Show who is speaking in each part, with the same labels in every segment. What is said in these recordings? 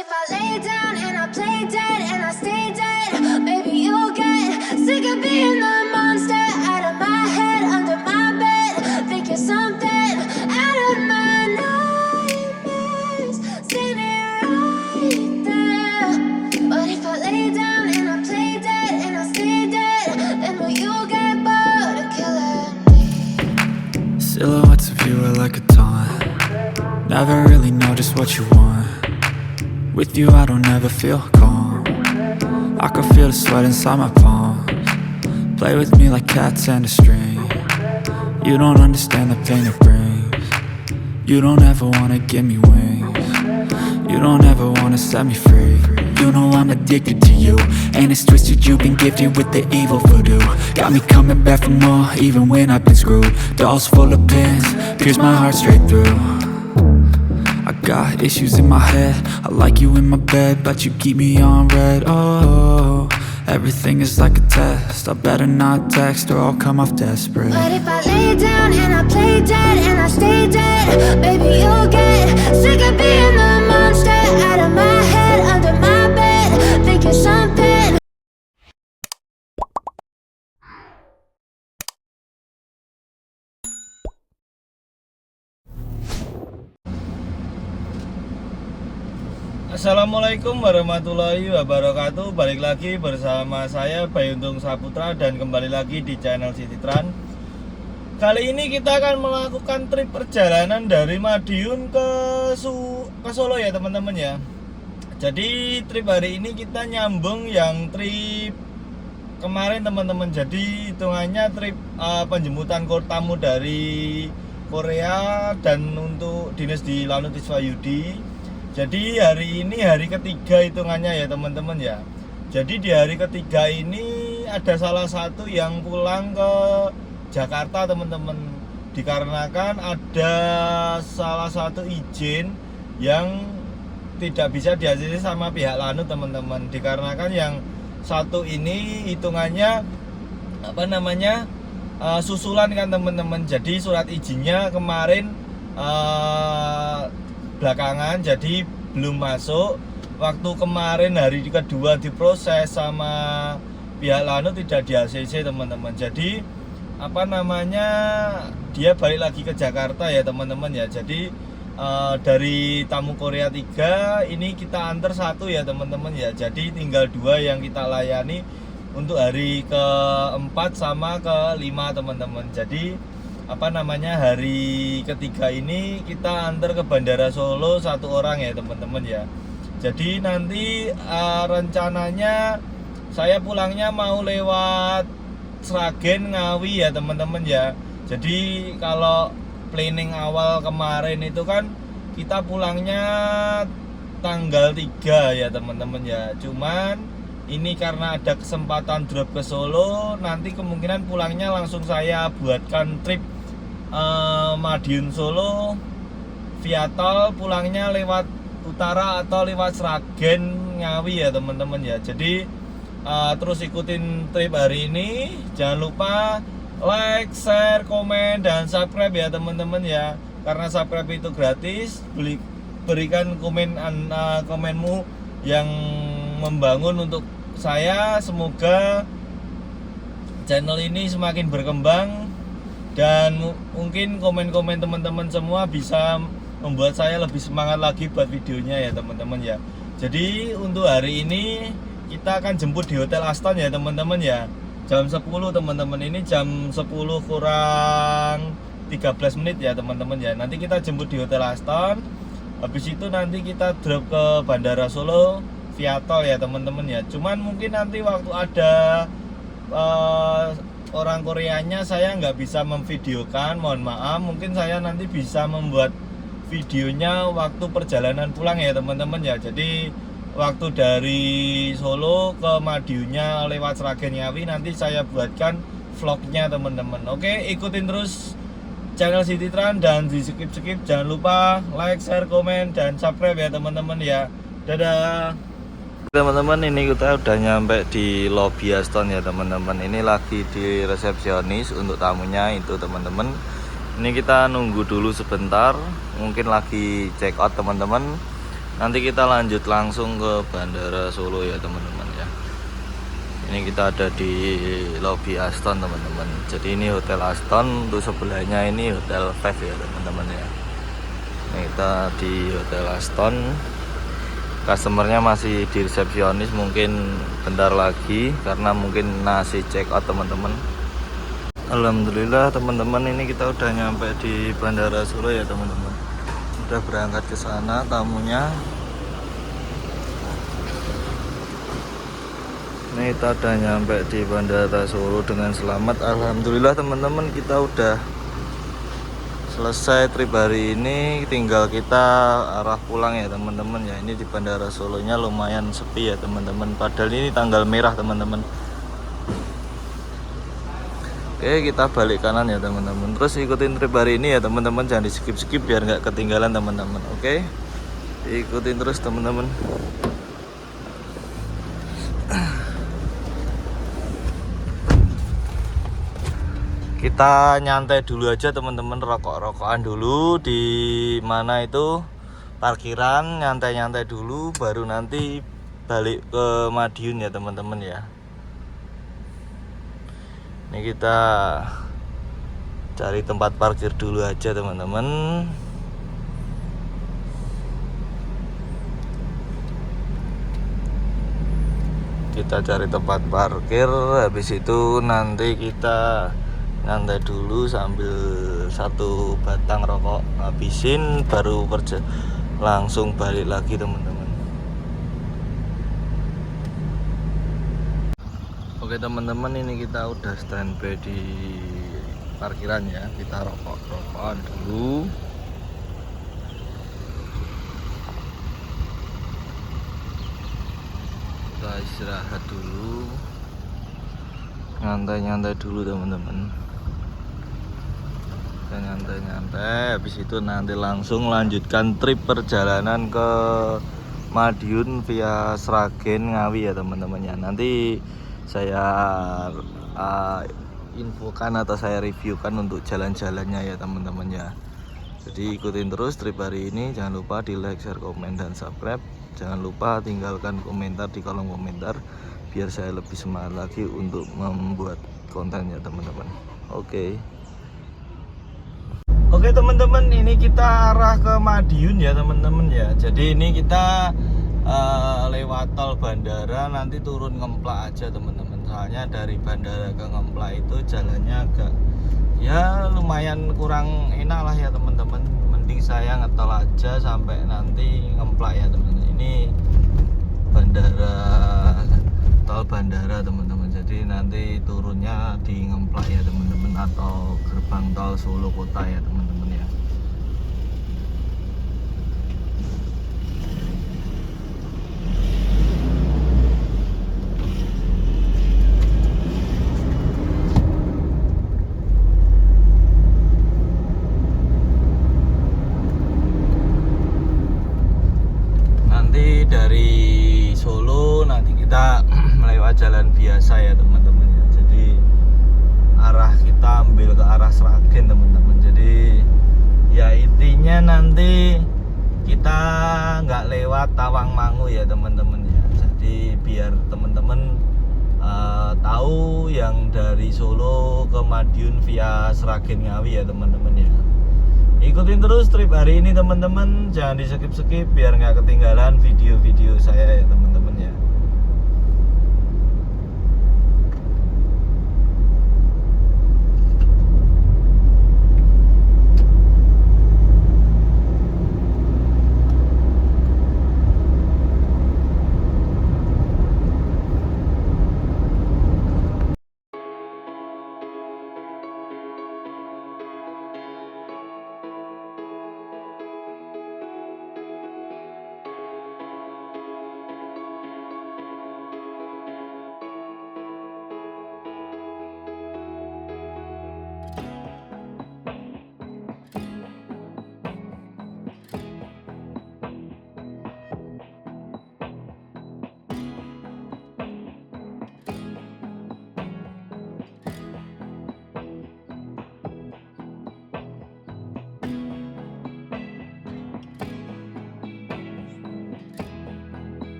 Speaker 1: if I lay down and I play dead and I stay dead, maybe you'll get sick of being the monster out of my head, under my bed, thinking something out of my nightmares, standing right there. But if I lay down and I play dead and I stay dead, then will you get bored of killing me?
Speaker 2: Silhouettes of you are like a taunt. Never really know just what you want. With you I don't ever feel calm. I can feel the sweat inside my palms. Play with me like cats and a string. You don't understand the pain it brings. You don't ever wanna give me wings. You don't ever wanna set me free. You know I'm addicted to you, and it's twisted, you've been gifted with the evil voodoo. Got me coming back for more, even when I've been screwed. Dolls full of pins, pierce my heart straight through. I got issues in my head, I like you in my bed, but you keep me on red. Oh, everything is like a test, I better not text or I'll come off desperate.
Speaker 1: But if I lay down and I play dead and I stay dead, baby you'll get sick of being the monster out of my head, under my bed, thinking something.
Speaker 3: Assalamualaikum warahmatullahi wabarakatuh. Balik lagi bersama saya Bayuntung Saputra dan kembali lagi di channel Cititran. Kali ini kita akan melakukan trip perjalanan dari Madiun ke Solo ya teman-teman ya. Jadi trip hari ini kita nyambung yang trip kemarin teman-teman. Jadi hitungannya trip penjemputan tamu dari Korea dan untuk dinas di Lanut Iswayudi. Jadi hari ini hari ketiga hitungannya ya teman-teman ya. Jadi di hari ketiga ini ada salah satu yang pulang ke Jakarta teman-teman. Dikarenakan ada salah satu izin yang tidak bisa dihasilkan sama pihak Lanut teman-teman. Dikarenakan yang satu ini hitungannya susulan kan teman-teman. Jadi surat izinnya kemarin belakangan, jadi belum masuk. Waktu kemarin hari kedua diproses sama pihak Lanut tidak di ACC teman-teman. Jadi dia balik lagi ke Jakarta ya teman-teman ya. Jadi dari tamu Korea 3 ini kita antar satu ya teman-teman ya. Jadi tinggal 2 yang kita layani untuk hari keempat sama kelima teman-teman. Jadi hari ketiga ini kita antar ke Bandara Solo 1 orang ya teman-teman ya. Jadi nanti rencananya saya pulangnya mau lewat Sragen Ngawi ya teman-teman ya. Jadi kalau planning awal kemarin itu kan kita pulangnya tanggal 3 ya teman-teman ya. Cuman ini karena ada kesempatan drop ke Solo, nanti kemungkinan pulangnya langsung saya buatkan trip Madiun Solo via tol, pulangnya lewat utara atau lewat Sragen Ngawi ya teman-teman ya. Jadi terus ikutin trip hari ini. Jangan lupa like, share, komen, dan subscribe ya teman-teman ya. Karena subscribe itu gratis. Berikan komenmu yang membangun untuk saya. Semoga channel ini semakin berkembang dan mungkin komen-komen teman-teman semua bisa membuat saya lebih semangat lagi buat videonya ya teman-teman ya. Jadi untuk hari ini kita akan jemput di Hotel Aston ya teman-teman ya. Jam 10 teman-teman, ini jam 10 kurang 13 menit ya teman-teman ya. Nanti kita jemput di Hotel Aston. Habis itu nanti kita drop ke Bandara Solo via tol ya teman-teman ya. Cuman mungkin nanti waktu ada orang Koreanya saya nggak bisa memvideokan, mohon maaf. Mungkin saya nanti bisa membuat videonya waktu perjalanan pulang ya teman-teman ya. Jadi waktu dari Solo ke Madiunnya lewat Sragen Ngawi nanti saya buatkan vlognya teman-teman. Oke, ikutin terus channel Cititran dan di skip-skip. Jangan lupa like, share, komen, dan subscribe ya teman-teman ya. Dadah teman-teman, ini kita udah nyampe di lobby Aston ya teman-teman. Ini lagi di resepsionis untuk tamunya itu teman-teman. Ini kita nunggu dulu sebentar, mungkin lagi check out teman-teman. nanti kita lanjut langsung ke Bandara Solo ya teman-teman ya. Ini kita ada di lobi Aston teman-teman. Jadi ini Hotel Aston, untuk sebelahnya ini Hotel Five ya teman-teman ya. Ini kita di Hotel Aston. Customernya masih di resepsionis, mungkin bentar lagi karena mungkin nasi check out teman-teman. Alhamdulillah teman-teman, ini kita udah nyampe di Bandara Solo ya teman-teman. Udah berangkat ke sana tamunya. Ini kita udah nyampe di Bandara Solo dengan selamat. Alhamdulillah teman-teman, kita udah selesai trip hari ini. Tinggal kita arah pulang ya teman-teman ya. Ini di Bandara Solonya lumayan sepi ya teman-teman. Padahal ini tanggal merah teman-teman. Oke, kita balik kanan ya teman-teman. Terus ikutin trip hari ini ya teman-teman. Jangan di skip-skip biar nggak ketinggalan teman-teman. Oke, ikutin terus teman-teman. Kita nyantai dulu aja teman-teman, rokok-rokokan dulu di mana itu parkiran, nyantai-nyantai dulu baru nanti balik ke Madiun ya teman-teman ya. Ini kita cari tempat parkir dulu aja teman-teman. Kita cari tempat parkir, habis itu nanti kita nyantai dulu sambil satu batang rokok habisin, baru langsung balik lagi teman-teman. Oke teman-teman, ini kita udah standby di parkiran ya. Kita rokok-rokokan dulu. Kita istirahat dulu, nyantai-nyantai dulu teman-teman. Kita nyantai-nyantai, habis itu nanti langsung lanjutkan trip perjalanan ke Madiun via Sragen Ngawi ya teman-teman ya. Nanti saya infokan atau saya reviewkan untuk jalan-jalannya ya teman-teman ya. Jadi ikutin terus trip hari ini. Jangan lupa di like, share, komen, dan subscribe. Jangan lupa tinggalkan komentar di kolom komentar biar saya lebih semangat lagi untuk membuat konten ya teman-teman. Oke teman-teman, ini kita arah ke Madiun ya teman-teman ya. Jadi ini kita lewat tol bandara, nanti turun Ngemplak aja teman-teman. Soalnya dari bandara ke Ngemplak itu jalannya agak ya lumayan kurang enak lah ya teman-teman. Mending saya ngetol aja sampai nanti Ngemplak ya teman-teman. Ini tol bandara teman-teman. Jadi nanti turunnya di Ngemplak ya teman-teman, atau gerbang tol Solo Kota ya teman-teman ya. Nanti dari Solo nanti kita melewati jalan biasa ya teman-teman ya. Jadi arah kita ambil ke arah Sragen teman-teman. Jadi ya intinya nanti kita nggak lewat Tawangmangu ya teman-teman ya. Jadi biar teman-teman tahu yang dari Solo ke Madiun via Sragen Ngawi ya teman-teman ya. Ikutin terus trip hari ini teman-teman, jangan di skip-skip biar nggak ketinggalan video-video saya ya teman-teman ya.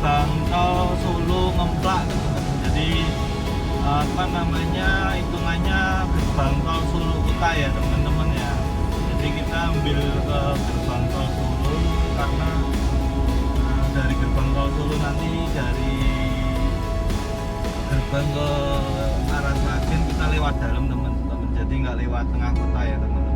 Speaker 3: gerbang tol Solo Ngemplak teman-teman. Jadi hitungannya gerbang tol Solo Kota ya teman-teman ya. Jadi kita ambil ke gerbang tol Solo karena dari gerbang tol Solo nanti dari gerbang ke arah Sragen kita lewat dalam teman-teman. Jadi nggak lewat tengah kota ya teman-teman.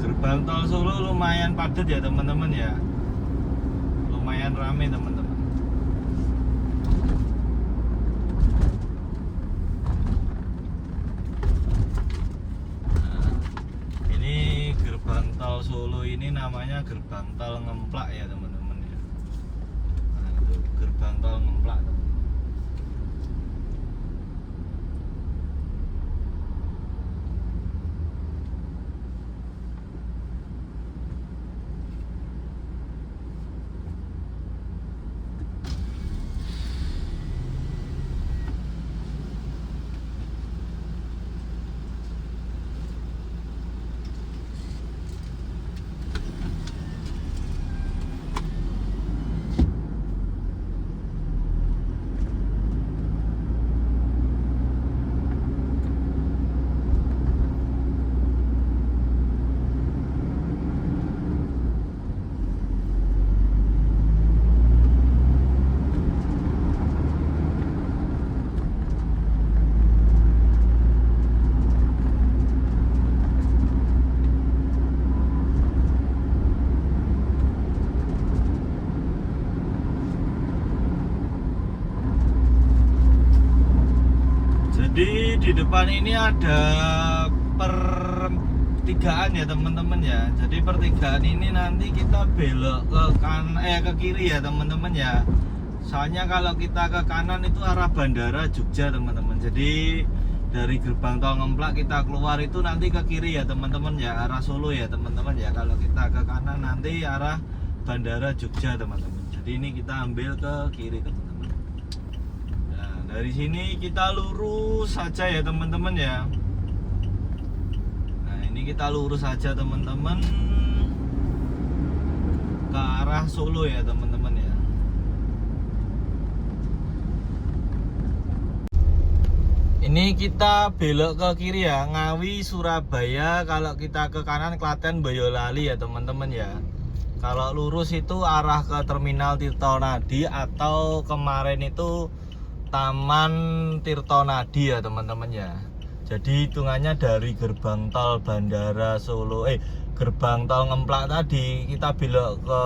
Speaker 3: Gerbang tol Solo lumayan padat ya teman-teman ya, lumayan rame teman-teman. Nah, ini gerbang tol Solo ini namanya gerbang tol Ngemplak ya teman-teman ya. Nah, itu gerbang tol Ngemplak teman. Jadi di depan ini ada pertigaan ya teman-teman ya. Jadi pertigaan ini nanti kita belok ke kiri ya teman-teman ya. Soalnya kalau kita ke kanan itu arah bandara Jogja teman-teman. Jadi dari gerbang tol Ngemplak kita keluar itu nanti ke kiri ya teman-teman ya, arah Solo ya teman-teman ya. Kalau kita ke kanan nanti arah bandara Jogja teman-teman. Jadi ini kita ambil ke kiri teman-teman. Dari sini kita lurus saja ya teman-teman ya. Nah ini kita lurus saja teman-teman ke arah Solo ya teman-teman ya. Ini kita belok ke kiri ya, Ngawi Surabaya. Kalau kita ke kanan Klaten Boyolali ya teman-teman ya. Kalau lurus itu arah ke Terminal Tirtonadi atau kemarin itu Taman Tirtonadi ya teman-teman ya. Jadi hitungannya dari gerbang tol bandara Solo gerbang tol Ngemplak tadi kita belok ke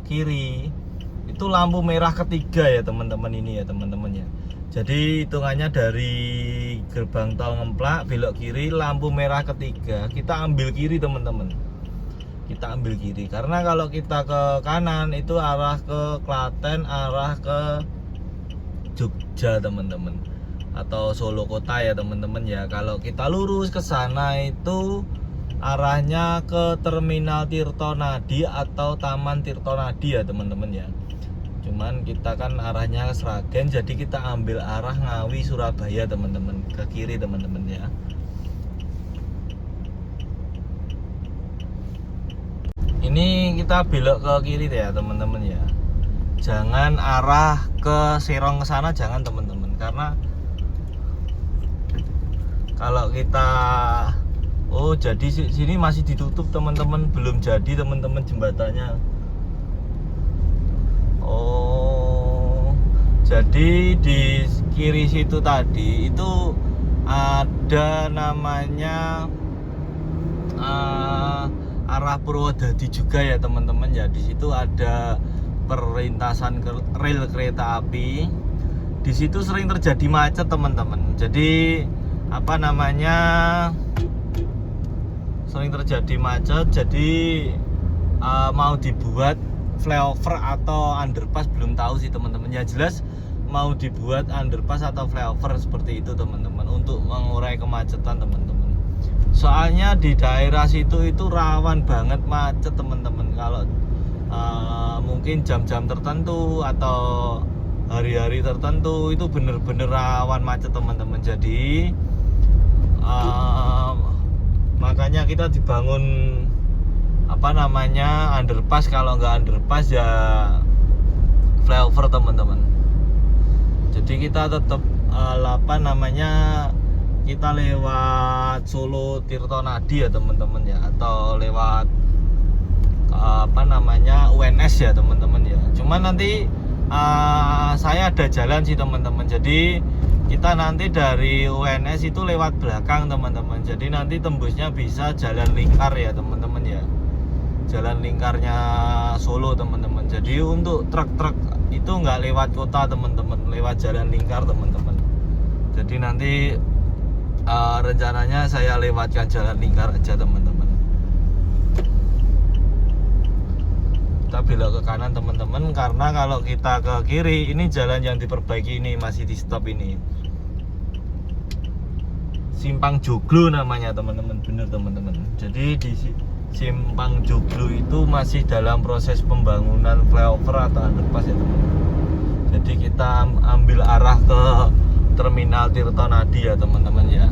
Speaker 3: kiri itu lampu merah ketiga ya teman-teman ini ya teman-teman ya. Jadi hitungannya dari gerbang tol Ngemplak belok kiri lampu merah ketiga kita ambil kiri teman-teman. Kita ambil kiri karena kalau kita ke kanan itu arah ke Klaten, arah ke Jogja teman-teman atau Solo Kota ya teman-teman ya. Kalau kita lurus ke sana itu arahnya ke Terminal Tirtonadi atau Taman Tirtonadi ya teman-teman ya. Cuman kita kan arahnya ke Sragen, jadi kita ambil arah Ngawi Surabaya teman-teman, ke kiri teman-teman ya. Ini kita belok ke kiri ya teman-teman ya. Jangan arah ke Serong ke sana, jangan teman-teman, karena kalau kita jadi sini masih ditutup teman-teman, belum jadi teman-teman jembatannya. Jadi di kiri situ tadi itu ada namanya arah Purwodadi juga ya teman-teman ya. Di situ ada perlintasan rel kereta api. Di situ sering terjadi macet teman-teman. Jadi sering terjadi macet. Jadi mau dibuat flyover atau underpass belum tahu sih teman-teman. Yang jelas mau dibuat underpass atau flyover seperti itu teman-teman, untuk mengurai kemacetan teman-teman. Soalnya di daerah situ itu rawan banget macet teman-teman. Kalau mungkin jam-jam tertentu atau hari-hari tertentu itu bener-bener rawan macet teman-teman. Jadi makanya kita dibangun underpass. Kalau nggak underpass ya flyover teman-teman. Jadi kita tetap kita lewat Solo Tirtonadi ya teman-teman ya, atau lewat UNS ya teman-teman ya. Cuman nanti saya ada jalan sih teman-teman. Jadi kita nanti dari UNS itu lewat belakang teman-teman. Jadi nanti tembusnya bisa jalan lingkar ya teman-teman ya, jalan lingkarnya Solo teman-teman. Jadi untuk truk-truk itu nggak lewat kota teman-teman, lewat jalan lingkar teman-teman. Jadi nanti rencananya saya lewatkan jalan lingkar aja teman-teman. Kita belok ke kanan teman-teman, karena kalau kita ke kiri ini jalan yang diperbaiki, ini masih di stop ini. Simpang Joglo namanya teman-teman, bener teman-teman. Jadi di Simpang Joglo itu masih dalam proses pembangunan flyover atau underpass ya teman-teman. Jadi kita ambil arah ke Terminal Tirtonadi ya teman-teman ya.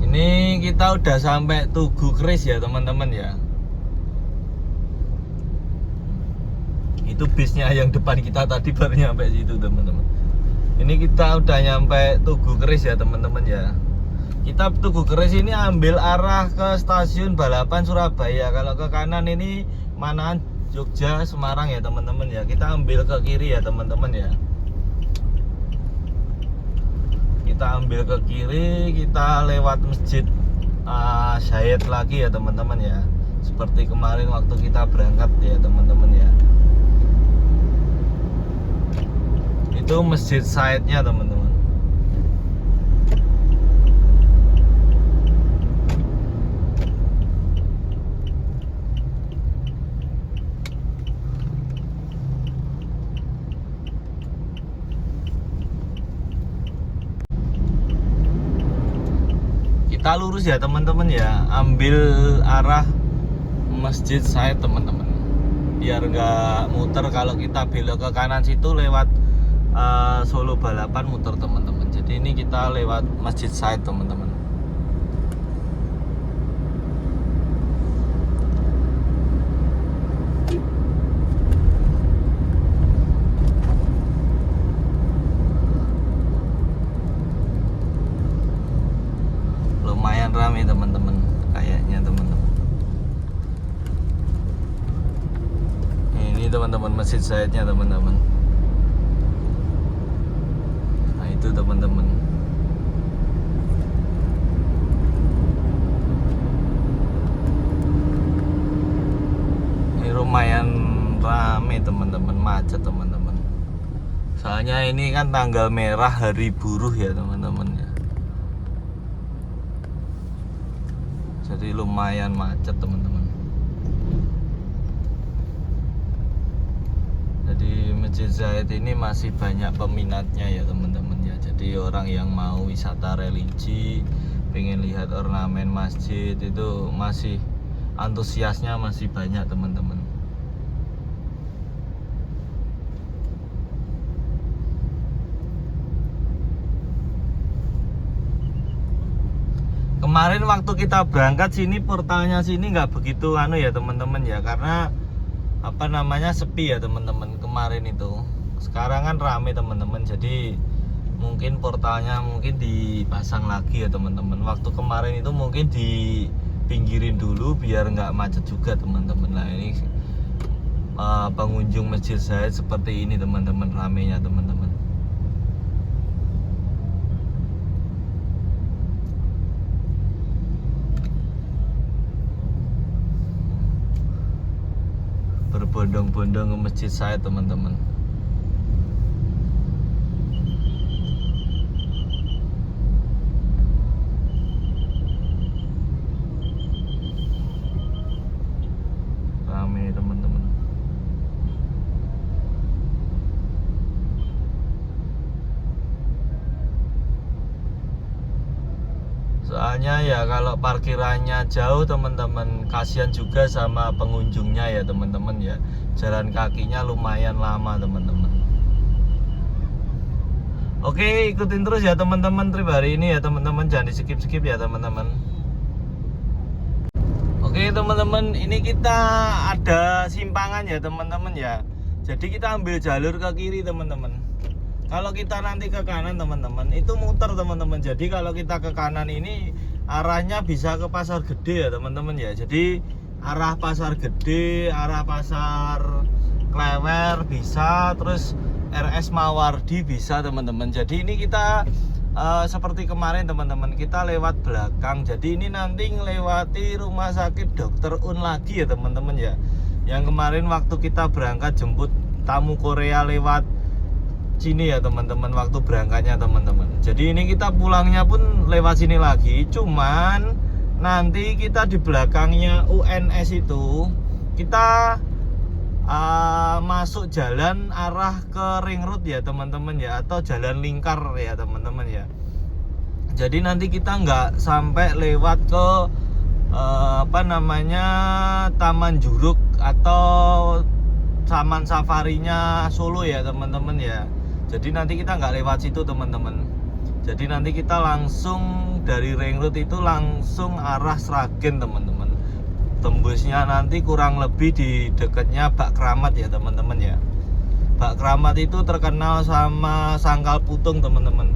Speaker 3: Ini kita udah sampai Tugu Keris ya teman-teman ya. Itu bisnya yang depan kita tadi baru nyampe situ teman-teman. Ini kita udah nyampe Tugu Keris ya teman-teman ya. Kita Tugu Keris ini ambil arah ke stasiun Balapan Surabaya. Kalau ke kanan ini Manahan Jogja Semarang ya teman-teman ya. Kita ambil ke kiri ya teman-teman ya. Kita ambil ke kiri, kita lewat Masjid Syahid lagi ya teman-teman ya. Seperti kemarin waktu kita berangkat ya teman-teman ya. Itu Masjid Syahidnya teman-teman. Kita lurus ya teman-teman ya, ambil arah Masjid Syahid teman-teman, biar nggak muter. Kalau kita belok ke kanan situ lewat Solo Balapan muter teman-teman. Jadi ini kita lewat Masjid Syahid teman-teman. Lumayan ramai teman-teman kayaknya teman-teman. Ini teman-teman Masjid Syahidnya teman-teman. Nah itu teman-teman. Ini lumayan ramai teman-teman, macet teman-teman. Soalnya ini kan tanggal merah hari buruh ya teman-teman ya. Jadi lumayan macet teman-teman. Jadi Masjid Syahid ini masih banyak peminatnya ya teman-teman ya. Jadi orang yang mau wisata religi, pengen lihat ornamen masjid, itu masih antusiasnya masih banyak teman-teman. Kemarin waktu kita berangkat sini, portalnya sini nggak begitu ya teman-teman ya, karena sepi ya teman-teman kemarin itu. Sekarang kan rame teman-teman, jadi mungkin portalnya dipasang lagi ya teman-teman. Waktu kemarin itu mungkin dipinggirin dulu biar nggak macet juga teman-teman. Nah ini pengunjung Masjid Syahid seperti ini teman-teman, ramenya teman-teman. Berbondong-bondong ke Masjid Syahid teman-teman. namanya ya, kalau parkirannya jauh teman-teman, kasihan juga sama pengunjungnya ya teman-teman ya. Jalan kakinya lumayan lama teman-teman. Oke, ikutin terus ya teman-teman trip hari ini ya teman-teman, jangan di skip-skip ya teman-teman. Oke teman-teman, ini kita ada simpangan ya teman-teman ya. Jadi kita ambil jalur ke kiri teman-teman. Kalau kita nanti ke kanan teman-teman, itu muter teman-teman. Jadi kalau kita ke kanan ini arahnya bisa ke Pasar Gede ya teman-teman ya. Jadi arah Pasar Gede, arah Pasar Klewer bisa, terus RS Mawardi bisa teman-teman. Jadi ini kita seperti kemarin teman-teman, kita lewat belakang. Jadi ini nanti ngelewati rumah sakit Dr. Un lagi ya teman-teman ya. Yang kemarin waktu kita berangkat jemput tamu Korea lewat sini ya teman-teman, waktu berangkatnya teman-teman. Jadi ini kita pulangnya pun lewat sini lagi. Cuman nanti kita di belakangnya UNS itu kita masuk jalan arah ke Ring Road ya teman-teman ya, atau jalan lingkar ya teman-teman ya. Jadi nanti kita nggak sampai lewat ke Taman Juruk atau Taman Safarinya Solo ya teman-teman ya. Jadi nanti kita nggak lewat situ teman-teman. Jadi nanti kita langsung dari Ring Road itu langsung arah Sragen teman-teman. Tembusnya nanti kurang lebih di dekatnya Bak Kramat ya teman-teman ya. Bak Kramat itu terkenal sama sangkal putung teman-teman.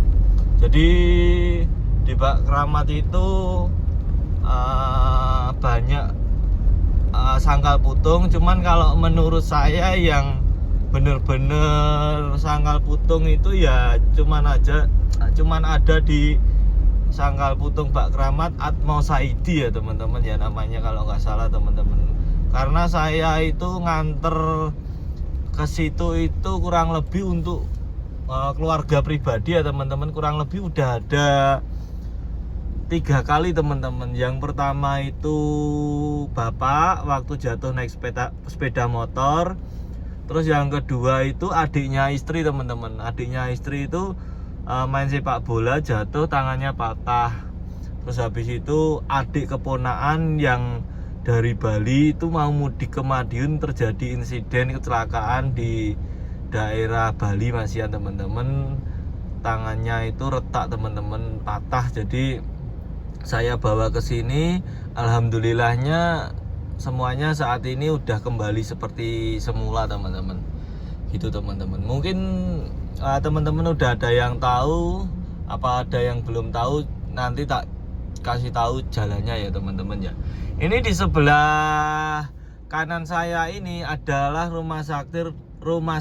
Speaker 3: Jadi di Bak Kramat itu banyak sangkal putung. Cuman kalau menurut saya yang bener-bener sangkal putung itu ya cuman ada di Sangkal Putung Bak Kramat Atmo Saidi ya teman-teman ya namanya kalau nggak salah teman-teman. Karena saya itu nganter ke situ itu kurang lebih untuk keluarga pribadi ya teman-teman, kurang lebih udah ada 3 kali teman-teman. Yang pertama itu bapak waktu jatuh naik sepeda motor. Terus yang kedua itu adiknya istri teman-teman. Adiknya istri itu main sepak bola jatuh, tangannya patah. Terus habis itu adik keponaan yang dari Bali itu mau mudik ke Madiun, terjadi insiden kecelakaan di daerah Bali masih ya teman-teman. Tangannya itu retak teman-teman, patah. Jadi saya bawa ke sini, alhamdulillahnya semuanya saat ini udah kembali seperti semula teman-teman. Gitu teman-teman. Mungkin teman-teman udah ada yang tahu, apa ada yang belum tahu, nanti tak kasih tahu jalannya ya teman-teman ya. Ini di sebelah kanan saya ini adalah rumah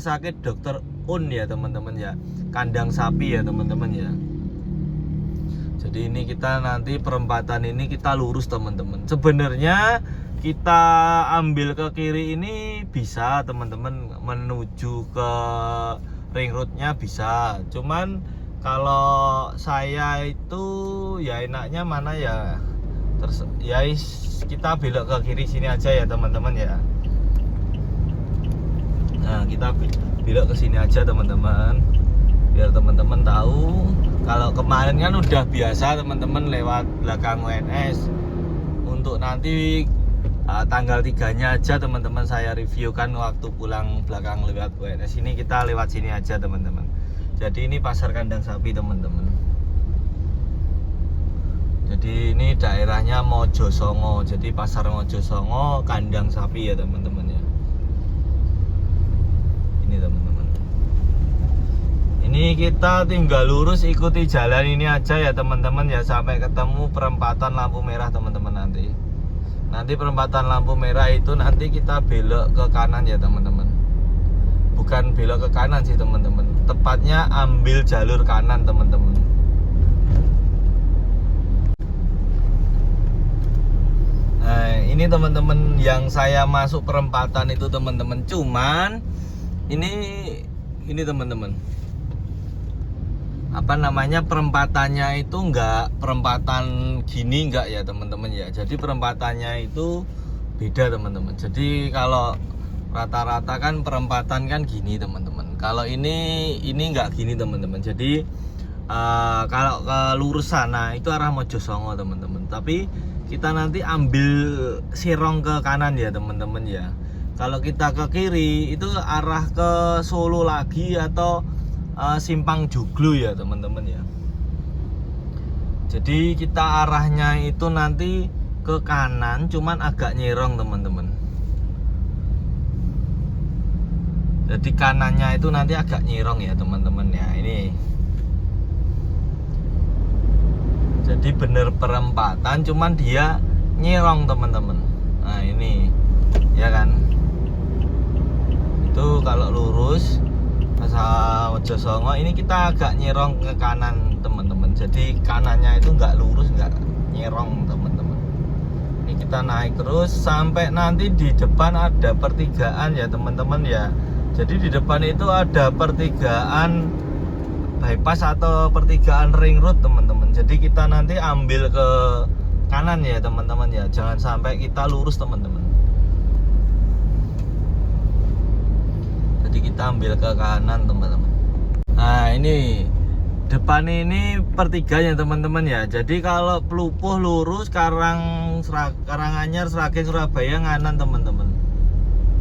Speaker 3: sakit Dr. Un ya teman-teman ya, kandang sapi ya teman-teman ya. Jadi ini kita nanti perempatan ini kita lurus teman-teman. Sebenarnya kita ambil ke kiri ini bisa teman-teman, menuju ke Ring Road-nya bisa. Cuman kalau saya itu ya enaknya mana ya, kita belok ke kiri sini aja ya teman-teman ya. Nah kita belok ke sini aja teman-teman, biar teman-teman tahu. Kalau kemarin kan udah biasa teman-teman lewat belakang UNS. Untuk nanti tanggal 3-nya aja teman-teman saya reviewkan waktu pulang belakang lewat UNS. Ini kita lewat sini aja teman-teman. Jadi ini pasar kandang sapi teman-teman. Jadi ini daerahnya Mojosongo. Jadi pasar Mojosongo kandang sapi ya teman-teman ya. Ini teman-teman. Ini kita tinggal lurus ikuti jalan ini aja ya teman-teman ya, sampai ketemu perempatan lampu merah teman-teman nanti. Nanti perempatan lampu merah itu nanti kita belok ke kanan ya teman-teman. Bukan belok ke kanan sih teman-teman, tepatnya ambil jalur kanan teman-teman. Nah ini teman-teman yang saya masuk perempatan itu teman-teman. Cuman ini teman-teman, apa namanya, perempatannya itu enggak perempatan gini enggak ya teman-teman ya. Jadi perempatannya itu beda teman-teman. Jadi kalau rata-rata kan perempatan kan gini teman-teman. Kalau ini enggak gini teman-teman. Jadi kalau ke lurus sana itu arah Mojosongo teman-teman, tapi kita nanti ambil Sirong ke kanan ya teman-teman ya. Kalau kita ke kiri itu arah ke Solo lagi atau Simpang Joglo ya teman-teman ya. Jadi kita arahnya itu nanti ke kanan, cuman agak nyerong teman-teman. Jadi kanannya itu nanti agak nyerong ya teman-teman ya. Ini jadi bener perempatan, cuman dia nyerong teman-teman. Nah ini ya kan, itu kalau lurus masa Mojosongo ini kita agak nyerong ke kanan teman-teman. Jadi kanannya itu nggak lurus, nggak nyerong teman-teman. Ini kita naik terus sampai nanti di depan ada pertigaan ya teman-teman ya. Jadi di depan itu ada pertigaan bypass atau pertigaan ring road teman-teman. Jadi kita nanti ambil ke kanan ya teman-teman ya, jangan sampai kita lurus teman-teman. Jadi kita ambil ke kanan teman-teman. Nah ini depan ini pertigaan ya teman-teman ya. Jadi kalau Pelupuh lurus, Karanganyar, Sragen, Surabaya nganan teman-teman.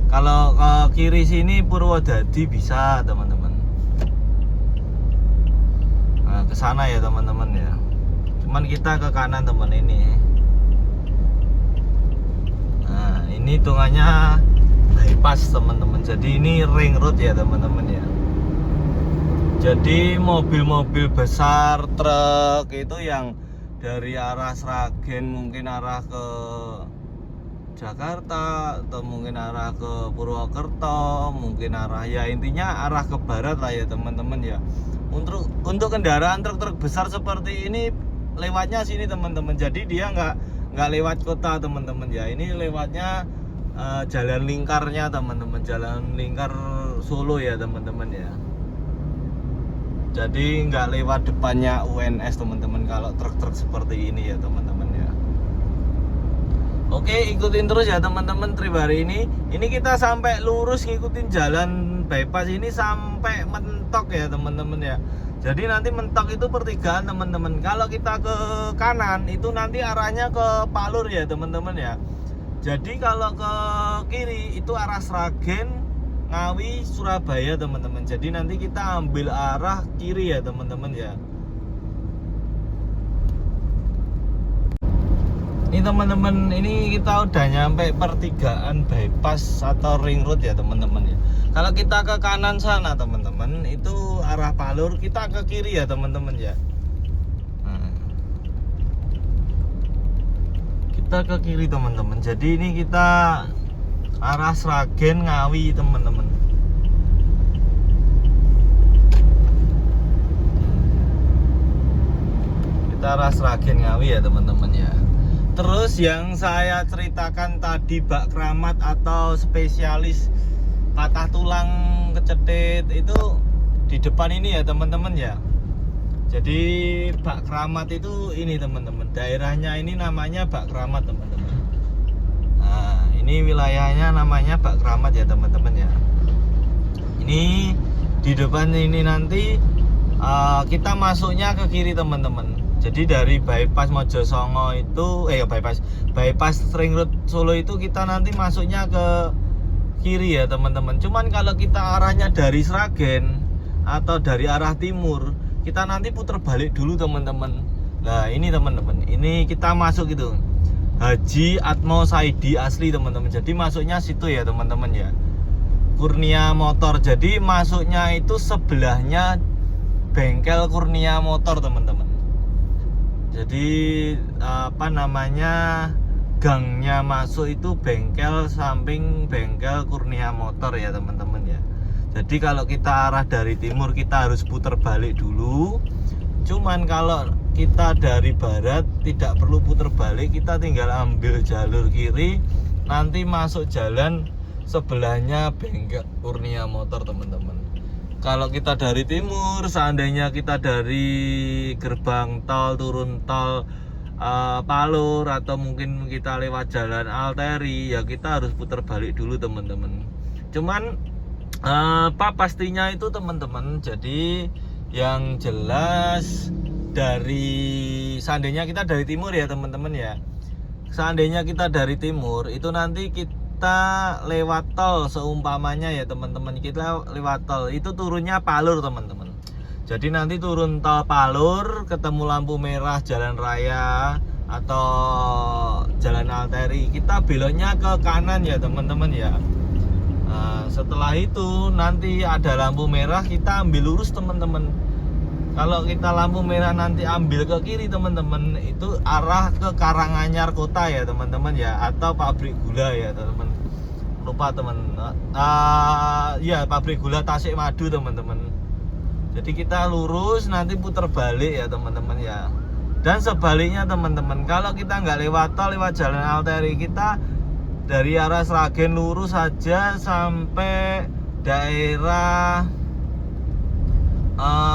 Speaker 3: Kalau ke kiri sini Purwodadi bisa teman-teman. Nah, ke sana ya teman-teman ya. Cuman kita ke kanan teman ini. Nah, ini hitungannya bypass teman-teman. Jadi ini ring road ya teman-teman ya. Jadi mobil-mobil besar, truk itu yang dari arah Sragen mungkin arah ke Jakarta atau mungkin arah ke Purwokerto, mungkin arah ya intinya arah ke barat lah ya teman-teman ya. Untuk kendaraan truk-truk besar seperti ini lewatnya sini teman-teman. Jadi dia nggak lewat kota teman-teman ya. Ini lewatnya jalan lingkarnya teman-teman, jalan lingkar Solo ya teman-teman ya. Jadi nggak lewat depannya UNS teman-teman kalau truk-truk seperti ini ya teman-teman ya. Oke, ikutin terus ya teman-teman trip hari ini. Ini kita sampai lurus ngikutin jalan bypass ini sampai mentok ya teman-teman ya. Jadi nanti mentok itu pertigaan teman-teman. Kalau kita ke kanan itu nanti arahnya ke Palur ya teman-teman ya. Jadi kalau ke kiri itu arah Sragen, Ngawi, Surabaya teman-teman. Jadi nanti kita ambil arah kiri ya teman-teman ya. Ini teman-teman, ini kita udah nyampe pertigaan bypass atau ring road ya teman-teman ya. Kalau kita ke kanan sana teman-teman itu arah Palur, kita ke kiri ya teman-teman ya. Nah, kita ke kiri teman-teman. Jadi ini kita arah Sragen, Ngawi teman-teman. Kita arah Sragen, Ngawi ya teman-teman ya. Terus yang saya ceritakan tadi bak keramat atau spesialis patah tulang kecetit itu di depan ini ya teman-teman ya. Jadi bak keramat itu ini teman-teman, daerahnya ini namanya bak keramat teman-teman. Nah ini wilayahnya namanya bak keramat ya teman-teman ya. Ini di depan ini nanti kita masuknya ke kiri teman-teman. Jadi dari bypass Mojosongo itu bypass ring road Solo itu kita nanti masuknya ke kiri ya teman-teman. Cuman kalau kita arahnya dari Sragen atau dari arah timur, kita nanti putar balik dulu teman-teman. Nah ini teman-teman, ini kita masuk gitu Haji Atmo Saidi asli teman-teman. Jadi masuknya situ ya teman-teman ya, Kurnia Motor. Jadi masuknya itu sebelahnya bengkel Kurnia Motor teman-teman. Jadi apa namanya, gangnya masuk itu bengkel samping bengkel Kurnia Motor ya teman-teman ya. Jadi kalau kita arah dari timur kita harus putar balik dulu. Cuman kalau kita dari barat tidak perlu putar balik, kita tinggal ambil jalur kiri, nanti masuk jalan sebelahnya bengkel Kurnia Motor teman-teman. Kalau kita dari timur, seandainya kita dari gerbang tol turun tol Palur atau mungkin kita lewat jalan Alteri, ya kita harus putar balik dulu teman-teman. Cuman apa pastinya itu teman-teman, jadi Yang jelas dari seandainya kita dari timur ya teman-teman ya. Seandainya kita dari timur itu nanti kita lewat tol, seumpamanya ya teman-teman, kita lewat tol itu turunnya Palur teman-teman. Jadi nanti turun tol Palur, ketemu lampu merah jalan raya atau jalan arteri, kita beloknya ke kanan ya teman-teman ya. Nah, setelah itu nanti ada lampu merah, kita ambil lurus teman-teman. Kalau kita lampu merah nanti ambil ke kiri teman-teman, itu arah ke Karanganyar kota ya teman-teman ya, atau pabrik gula ya teman-teman. Lupa teman, ya pabrik gula Tasikmadu teman-teman. Jadi kita lurus nanti putar balik ya teman-teman ya. Dan sebaliknya teman-teman, kalau kita nggak lewat tol, lewat jalan arteri, kita dari arah Sragen lurus saja sampai daerah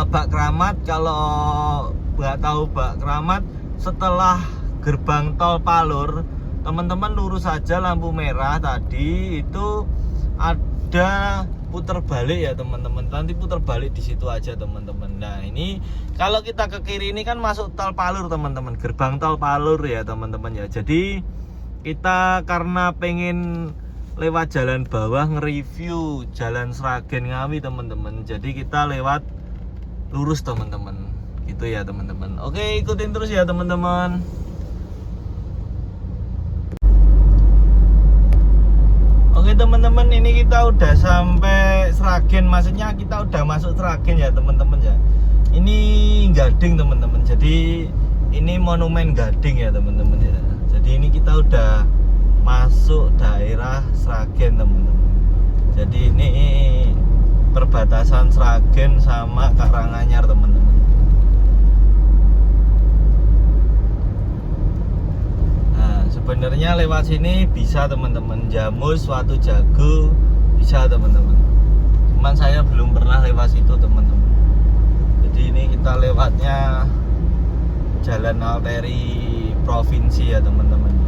Speaker 3: Bak Kramat. Kalau nggak tahu Bak Kramat, setelah gerbang tol Palur, teman-teman lurus saja lampu merah tadi itu ada putar balik ya teman-teman. Nanti putar balik di situ aja teman-teman. Nah ini kalau kita ke kiri ini kan masuk tol Palur teman-teman, gerbang tol Palur ya teman-teman ya. Jadi kita karena pengen lewat jalan bawah nge-review jalan Sragen Ngawi teman-teman, jadi kita lewat lurus teman-teman gitu ya teman-teman. Oke, ikutin terus ya teman-teman. Oke teman-teman, ini kita udah sampai Sragen, maksudnya kita udah masuk Sragen ya teman-teman ya. Ini Gading teman-teman, jadi ini monumen Gading ya teman-teman ya. Jadi ini kita udah masuk daerah Sragen teman-teman. Jadi ini perbatasan Sragen sama Karanganyar teman-teman. Sebenarnya lewat sini bisa teman-teman, Jamus, Watu Jago bisa teman-teman. Cuman saya belum pernah lewat situ teman-teman. Jadi ini kita lewatnya jalan arteri provinsi ya teman-teman.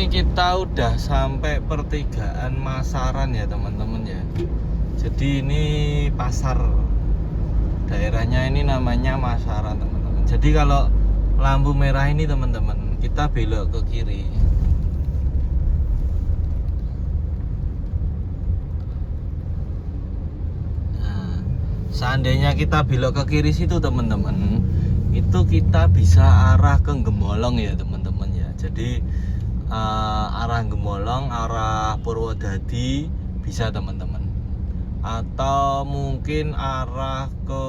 Speaker 3: Kita udah sampai pertigaan Masaran ya teman-teman ya. Jadi ini pasar, daerahnya ini namanya Masaran teman-teman. Jadi kalau lampu merah ini teman-teman, kita belok ke kiri. Nah, seandainya kita belok ke kiri situ teman-teman, itu kita bisa arah ke Gemolong ya teman-teman ya. Jadi arah Gemolong, arah Purwodadi bisa teman-teman, atau mungkin arah ke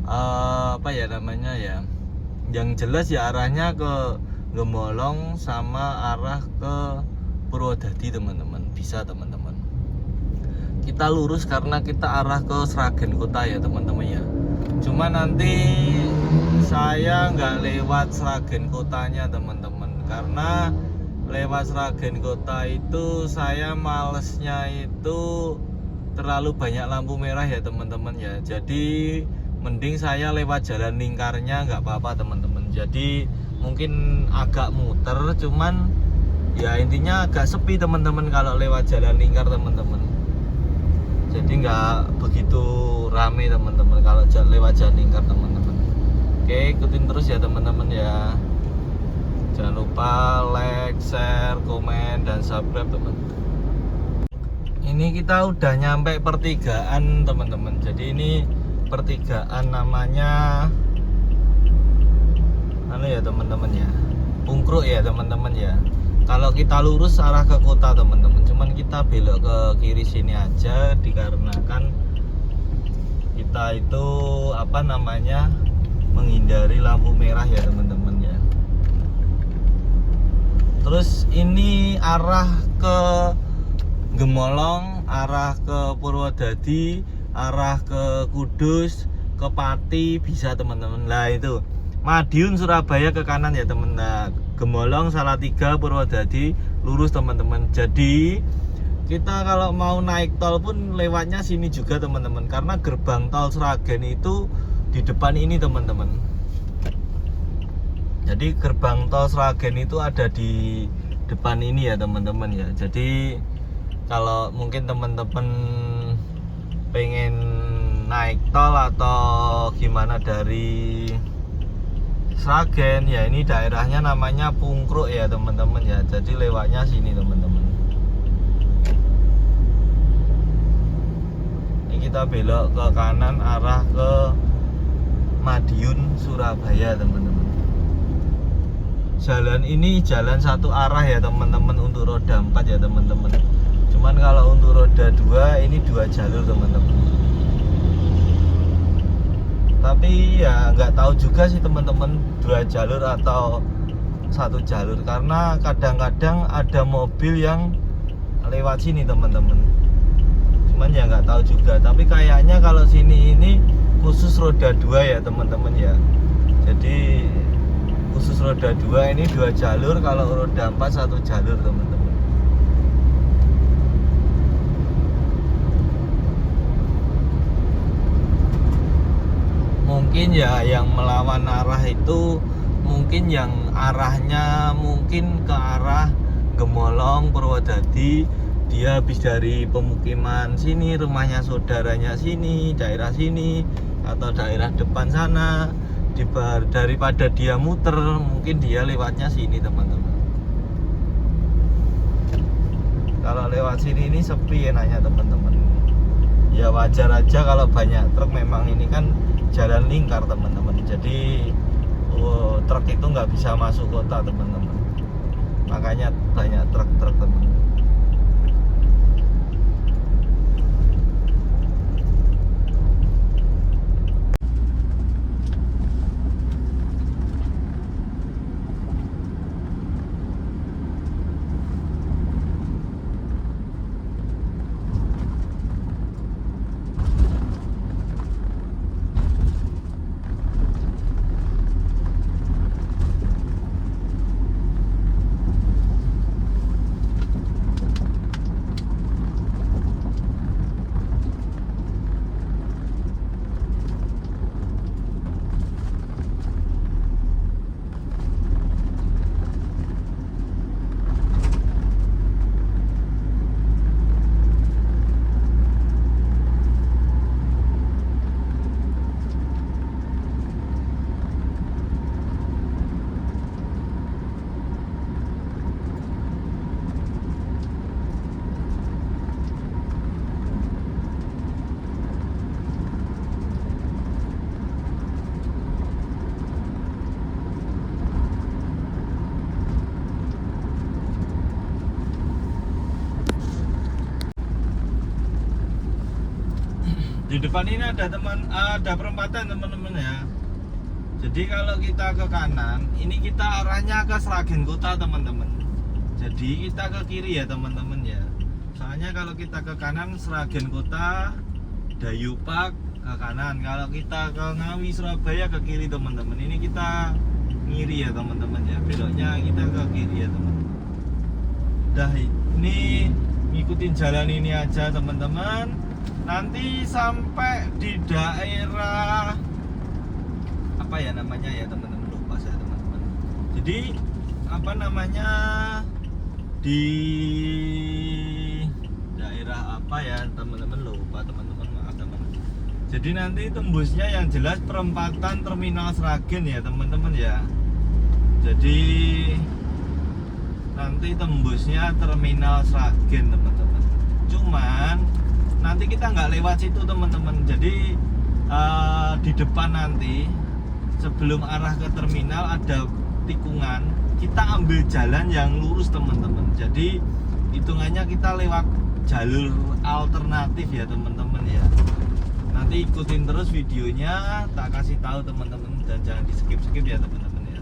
Speaker 3: apa ya namanya ya, yang jelas ya arahnya ke Gemolong sama arah ke Purwodadi teman-teman, bisa teman-teman. Kita lurus karena kita arah ke Sragen kota ya teman-teman ya. Cuma nanti saya nggak lewat Sragen kotanya teman-teman, karena lewat Sragen kota itu saya malesnya itu terlalu banyak lampu merah ya teman-teman ya. Jadi mending saya lewat jalan lingkarnya, nggak apa-apa teman-teman. Jadi mungkin agak muter, cuman ya intinya agak sepi teman-teman kalau lewat jalan lingkar teman-teman. Jadi nggak begitu rame teman-teman kalau lewat jalan lingkar teman-teman. Oke, ikutin terus ya teman-teman ya. Jangan lupa like, share, komen, dan subscribe teman-teman. Ini kita udah nyampe pertigaan teman-teman. Jadi ini pertigaan namanya ya teman-teman ya, Pungkruk ya teman-teman ya. Kalau kita lurus arah ke kota teman-teman, cuman kita belok ke kiri sini aja dikarenakan kita itu apa namanya, menghindari lampu merah ya teman-teman ya. Terus ini arah ke Gemolong, arah ke Purwodadi, arah ke Kudus, ke Pati bisa teman-teman. Lah itu Madiun Surabaya ke kanan ya teman. Nah, Gemolong Salatiga Purwodadi lurus teman-teman. Jadi kita kalau mau naik tol pun lewatnya sini juga teman-teman, karena gerbang tol Sragen itu di depan ini teman-teman. Jadi gerbang tol Sragen itu ada di depan ini ya teman-teman ya. Jadi kalau mungkin teman-teman pengen naik tol atau gimana dari Sragen ya, ini daerahnya namanya Pungkruk ya teman-teman ya. Jadi lewatnya sini teman-teman. Ini kita belok ke kanan arah ke Madiun Surabaya teman-teman. Jalan ini jalan satu arah ya teman-teman untuk roda 4 ya teman-teman. Cuman kalau untuk roda 2 ini 2 jalur teman-teman. Tapi ya nggak tahu juga sih teman-teman 2 jalur atau 1 jalur, karena kadang-kadang ada mobil yang lewat sini teman-teman. Cuman ya nggak tahu juga. Tapi kayaknya kalau sini ini khusus roda 2 ya teman-teman ya. Jadi khusus roda 2 ini 2 jalur, kalau roda 4 1 jalur teman-teman. Mungkin ya yang melawan arah itu mungkin yang arahnya mungkin ke arah Gemolong Purwodadi, dia habis dari pemukiman sini, rumahnya saudaranya sini, daerah sini atau daerah depan sana. Daripada dia muter, mungkin dia lewatnya sini teman-teman. Kalau lewat sini ini sepi enaknya teman-teman. Ya wajar aja kalau banyak truk, memang ini kan jalan lingkar teman-teman. Jadi truk itu nggak bisa masuk kota teman-teman. Makanya banyak truk-truk teman-teman. Di depan ini ada perempatan teman-teman ya. Jadi kalau kita ke kanan, ini kita arahnya ke Sragen Kota teman-teman. Jadi kita ke kiri ya teman-teman ya. Soalnya kalau kita ke kanan Sragen Kota, Dayupak ke kanan. Kalau kita ke Ngawi Surabaya ke kiri teman-teman. Ini kita ngiri ya teman-teman ya. Beloknya kita ke kiri ya teman-teman. Dah ini ngikutin jalan ini aja teman-teman. Nanti sampai di daerah apa ya namanya ya teman-teman, lupa saya teman-teman. Jadi apa namanya, di daerah apa ya teman-teman, lupa teman-teman, maaf teman-teman. Jadi nanti tembusnya yang jelas perempatan Terminal Sragen ya teman-teman ya. Jadi nanti tembusnya Terminal Sragen teman-teman. Cuman nanti kita nggak lewat situ teman-teman. Jadi di depan nanti sebelum arah ke terminal ada tikungan, kita ambil jalan yang lurus teman-teman. Jadi hitungannya kita lewat jalur alternatif ya teman-teman ya. Nanti ikutin terus videonya, tak kasih tahu teman-teman, dan jangan di skip-skip ya teman-teman ya.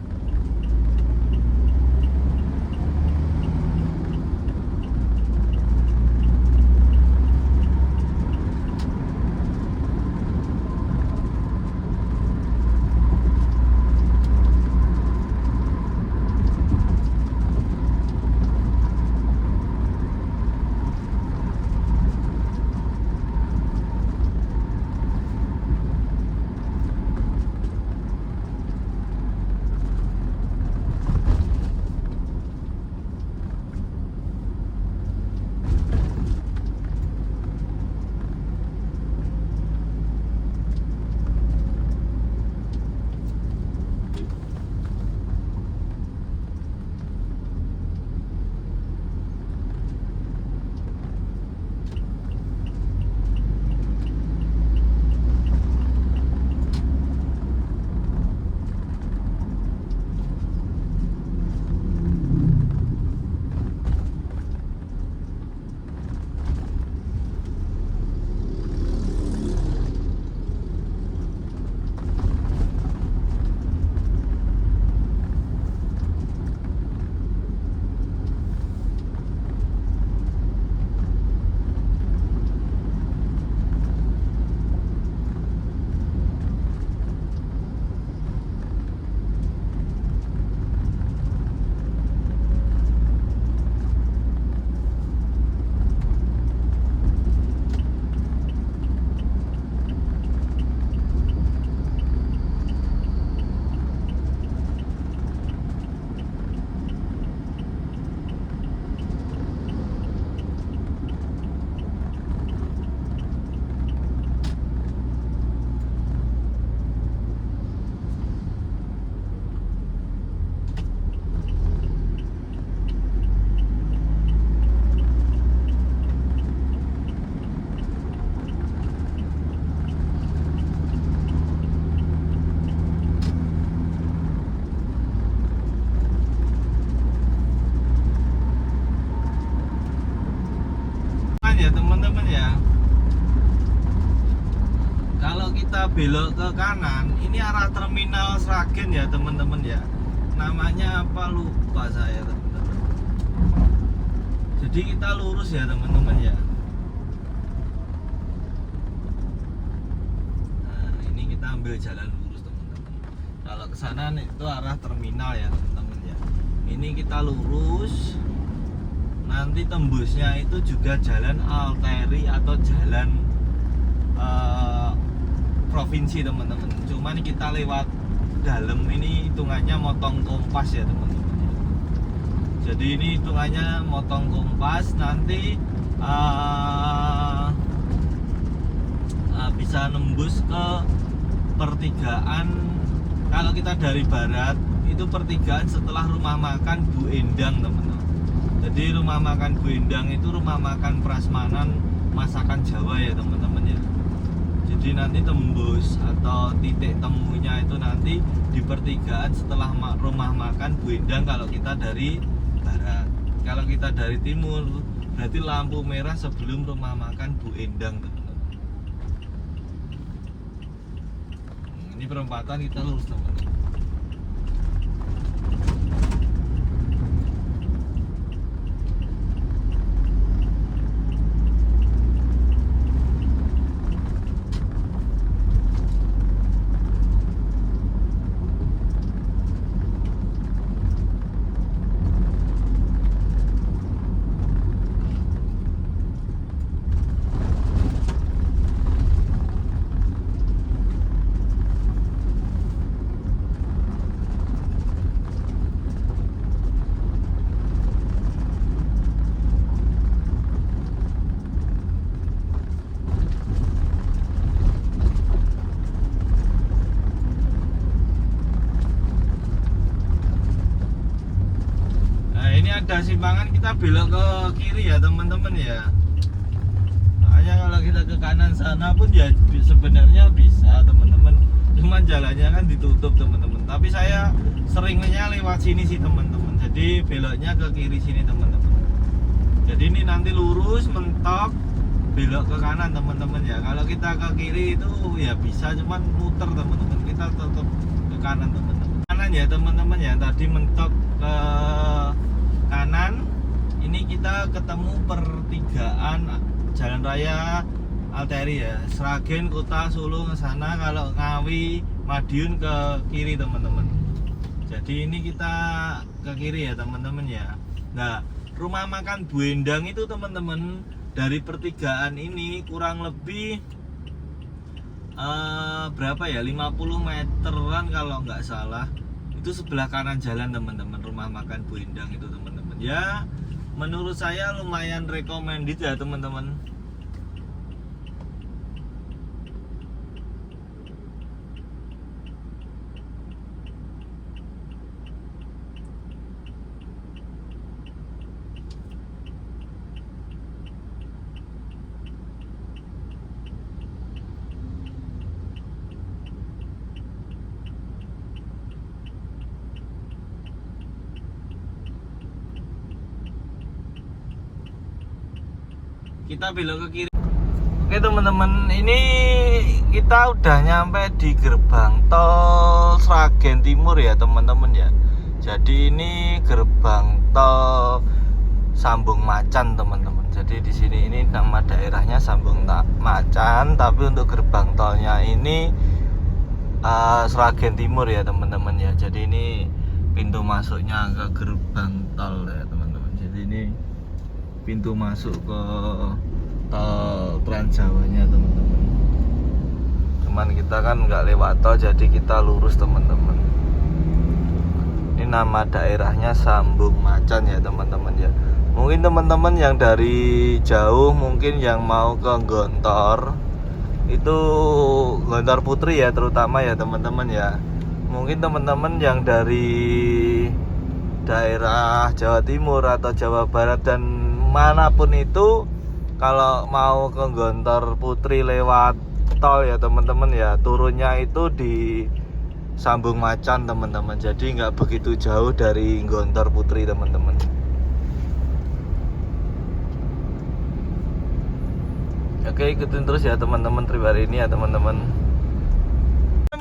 Speaker 3: belok ke kanan, ini arah terminal Sragen ya teman-teman ya. Namanya apa lupa saya teman-teman. Jadi kita lurus ya teman-teman ya. Nah, ini kita ambil jalan lurus teman-teman. Kalau ke sana itu arah terminal ya teman-teman ya. Ini kita lurus. Nanti tembusnya itu juga jalan arteri atau jalan provinsi teman-teman. Cuman kita lewat dalam ini hitungannya motong kompas ya teman-teman. Jadi ini hitungannya motong kompas. Nanti bisa nembus ke pertigaan. Kalau kita dari barat itu pertigaan setelah rumah makan Bu Endang teman-teman. Jadi rumah makan Bu Endang itu rumah makan prasmanan masakan Jawa ya teman-teman ya. Jadi nanti tembus atau titik temunya itu nanti di pertigaan setelah rumah makan Bu Endang kalau kita dari barat. Kalau kita dari timur berarti lampu merah sebelum rumah makan Bu Endang teman-teman. Ini perempatan kita lurus teman-teman. Ada simpangan kita belok ke kiri ya teman-teman ya. Makanya kalau kita ke kanan sana pun ya sebenarnya bisa teman-teman. Cuman jalannya kan ditutup teman-teman. Tapi saya seringnya lewat sini sih teman-teman. Jadi beloknya ke kiri sini teman-teman. Jadi ini nanti lurus mentok belok ke kanan teman-teman ya. Kalau kita ke kiri itu ya bisa cuman muter teman-teman. Kita tetap ke kanan teman-teman. Kanan ya teman-teman ya. Tadi mentok ke kanan, ini kita ketemu pertigaan jalan raya arteri ya, Sragen Kota Solo ke sana. Kalau Ngawi Madiun ke kiri teman-teman. Jadi ini kita ke kiri ya teman-teman ya. Nah, rumah makan Bu Endang itu teman-teman dari pertigaan ini kurang lebih berapa ya, 50 meteran kalau nggak salah. Itu sebelah kanan jalan teman-teman, rumah makan Bu Endang itu teman-teman. Ya, menurut saya lumayan recommended ya teman-teman. Kita belok ke kiri. Oke teman-teman, ini kita udah nyampe di gerbang tol Sragen Timur ya teman-teman ya. Jadi ini gerbang tol Sambung Macan teman-teman. Jadi di sini ini nama daerahnya Sambung Macan, tapi untuk gerbang tolnya ini Sragen Timur ya teman-teman ya. Jadi ini pintu masuknya ke gerbang tol ya teman-teman. Jadi ini pintu masuk ke tol Trans Jawanya teman-teman. Cuman kita kan nggak lewat tol, jadi kita lurus teman-teman. Ini nama daerahnya Sambung Macan ya teman-teman ya. Mungkin teman-teman yang dari jauh, mungkin yang mau ke Gontor, itu Gontor Putri ya terutama ya teman-teman ya. Mungkin teman-teman yang dari daerah Jawa Timur atau Jawa Barat dan manapun itu, kalau mau ke Gontor Putri lewat tol ya teman-teman ya, turunnya itu di Sambung Macan teman-teman. Jadi nggak begitu jauh dari Gontor Putri teman-teman. Oke, ikutin terus ya teman-teman trip hari ini ya teman-teman.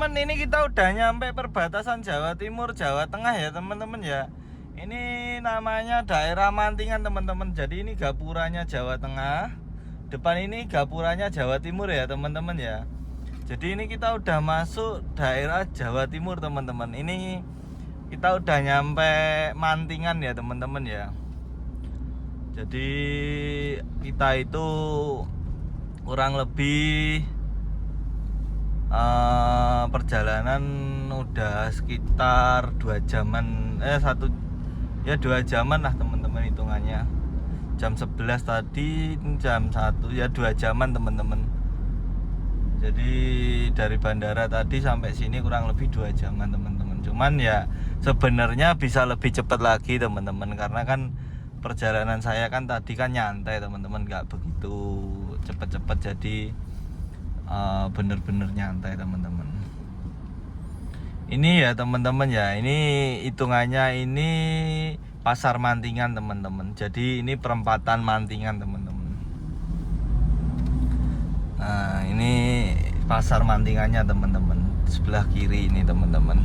Speaker 3: teman-teman, ini kita udah nyampe perbatasan Jawa Timur Jawa Tengah ya teman-teman ya. Ini namanya daerah Mantingan teman-teman. Jadi ini gapuranya Jawa Tengah, depan ini gapuranya Jawa Timur ya teman-teman ya. Jadi ini kita udah masuk daerah Jawa Timur teman-teman. Ini kita udah nyampe Mantingan ya teman-teman ya. Jadi kita itu kurang lebih perjalanan udah sekitar 2 jaman 2 jaman lah teman-teman hitungannya. Jam 11 tadi, jam 1 ya 2 jaman teman-teman. Jadi dari bandara tadi sampai sini kurang lebih 2 jaman teman-teman. Cuman ya sebenarnya bisa lebih cepat lagi teman-teman, karena kan perjalanan saya kan tadi kan nyantai teman-teman, nggak begitu cepet-cepet, jadi bener-bener nyantai teman-teman. Ini ya teman-teman ya, ini hitungannya ini pasar Mantingan teman-teman. Jadi ini perempatan Mantingan teman-teman. Nah ini pasar Mantingannya teman-teman, sebelah kiri ini teman-teman.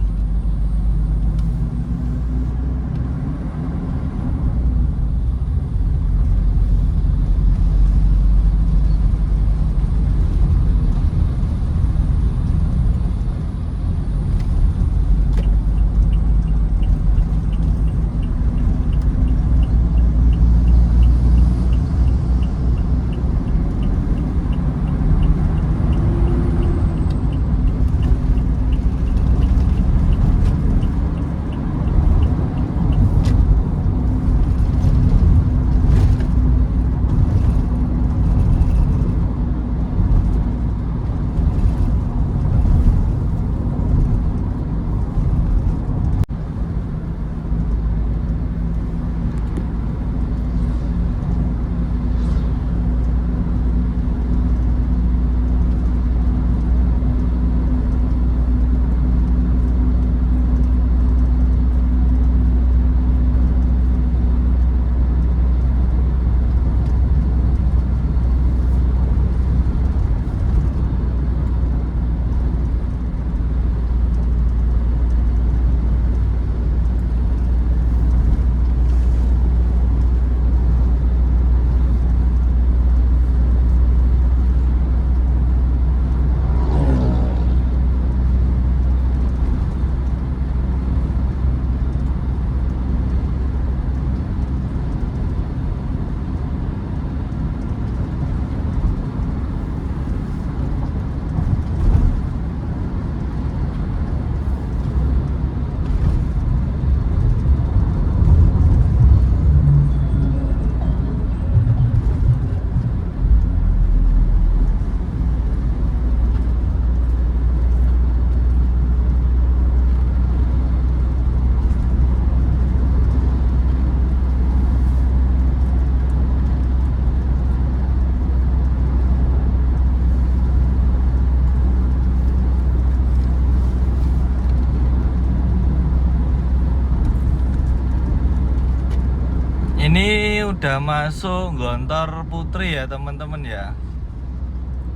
Speaker 3: Ini udah masuk Gontor Putri ya teman-teman ya.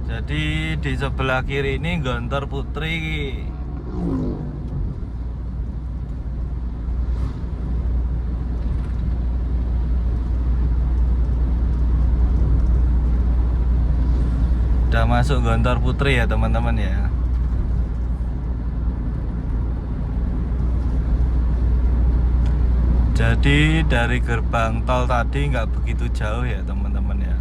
Speaker 3: Jadi di sebelah kiri ini Gontor Putri. Udah masuk Gontor Putri ya teman-teman ya. Jadi dari gerbang tol tadi nggak begitu jauh ya teman-teman ya.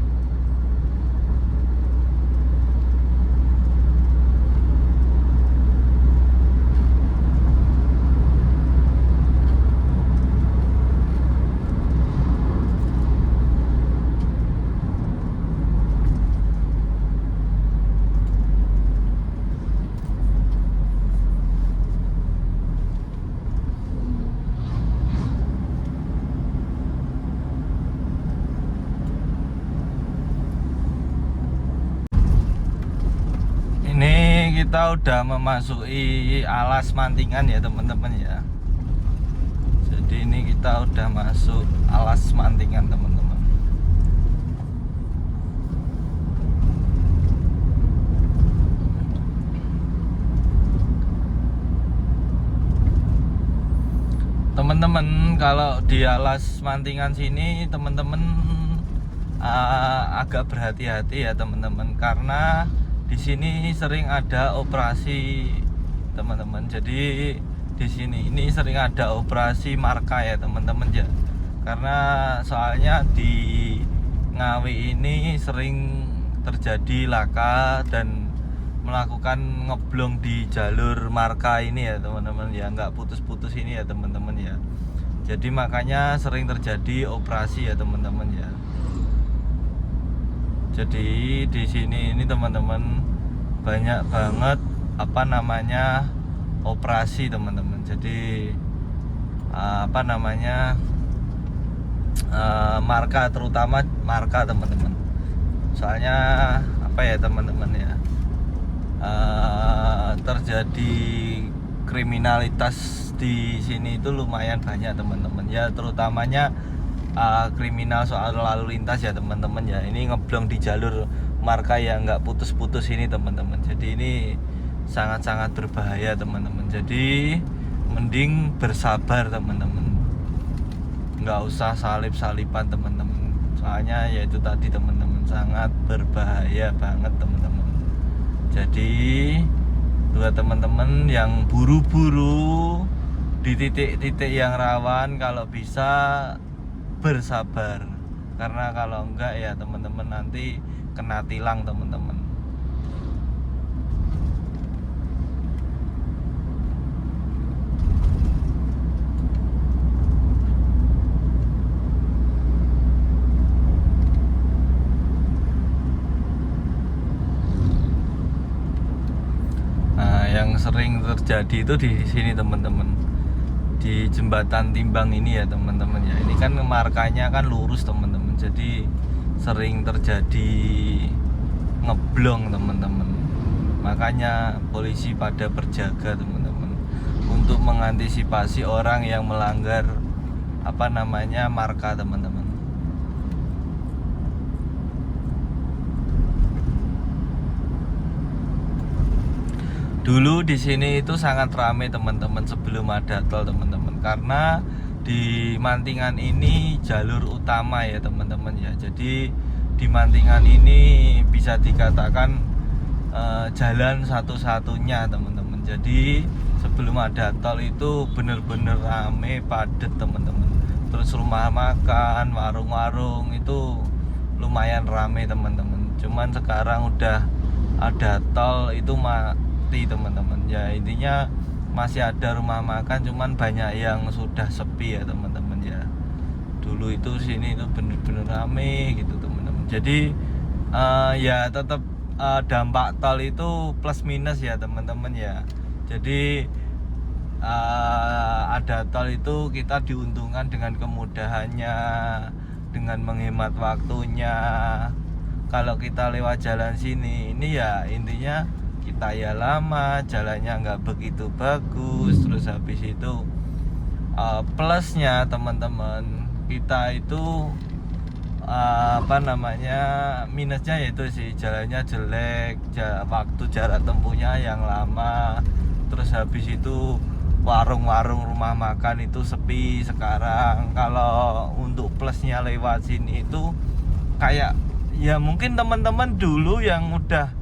Speaker 3: Kita udah memasuki alas Mantingan ya teman-teman ya. Jadi ini kita udah masuk alas Mantingan teman-teman. teman-teman kalau di alas Mantingan sini teman-teman agak berhati-hati ya teman-teman, karena di sini sering ada operasi teman-teman. Jadi di sini ini sering ada operasi marka ya teman-teman ya, karena soalnya di Ngawi ini sering terjadi laka dan melakukan ngeblong di jalur marka ini ya teman-teman ya, nggak putus-putus ini ya teman-teman ya. Jadi makanya sering terjadi operasi ya teman-teman ya. Jadi di sini ini teman-teman banyak banget apa namanya operasi teman-teman. Jadi apa namanya marka, terutama marka teman-teman. Soalnya apa ya teman-teman ya, terjadi kriminalitas di sini itu lumayan banyak teman-teman ya, terutamanya kriminal soal lalu lintas ya teman-teman ya. Ini ngeblong di jalur marka yang nggak putus-putus ini teman-teman. Jadi ini sangat-sangat berbahaya teman-teman. Jadi mending bersabar teman-teman, nggak usah salip-salipan teman-teman. Soalnya ya itu tadi teman-teman, sangat berbahaya banget teman-teman. Jadi buat teman-teman yang buru-buru di titik-titik yang rawan, kalau bisa bersabar, karena kalau enggak ya teman-teman nanti kena tilang teman-teman. Yang sering terjadi itu di sini teman-teman, di jembatan Timbang ini ya teman-teman ya. Ini kan markanya kan lurus teman-teman, jadi sering terjadi ngeblong teman-teman. Makanya polisi pada berjaga teman-teman, untuk mengantisipasi orang yang melanggar apa namanya marka teman-teman. Dulu di sini itu sangat ramai teman-teman sebelum ada tol teman-teman, karena di Mantingan ini jalur utama ya teman-teman ya. Jadi di Mantingan ini bisa dikatakan jalan satu-satunya teman-teman. Jadi sebelum ada tol itu bener-bener ramai padat teman-teman. Terus rumah makan, warung-warung itu lumayan ramai teman-teman. Cuman sekarang udah ada tol itu teman-teman ya, intinya masih ada rumah makan, cuman banyak yang sudah sepi ya teman-teman ya. Dulu itu sini itu bener-bener rame gitu teman-teman. Jadi ya tetap dampak tol itu plus minus ya teman-teman ya. Jadi ada tol itu kita diuntungkan dengan kemudahannya, dengan menghemat waktunya. Kalau kita lewat jalan sini ini ya intinya kita ya lama, jalannya nggak begitu bagus. Terus habis itu plusnya teman-teman, kita itu apa namanya minusnya yaitu sih jalannya jelek, waktu jarak tempuhnya yang lama. Terus habis itu warung-warung rumah makan itu sepi sekarang. Kalau untuk plusnya lewat sini itu kayak ya mungkin teman-teman dulu yang udah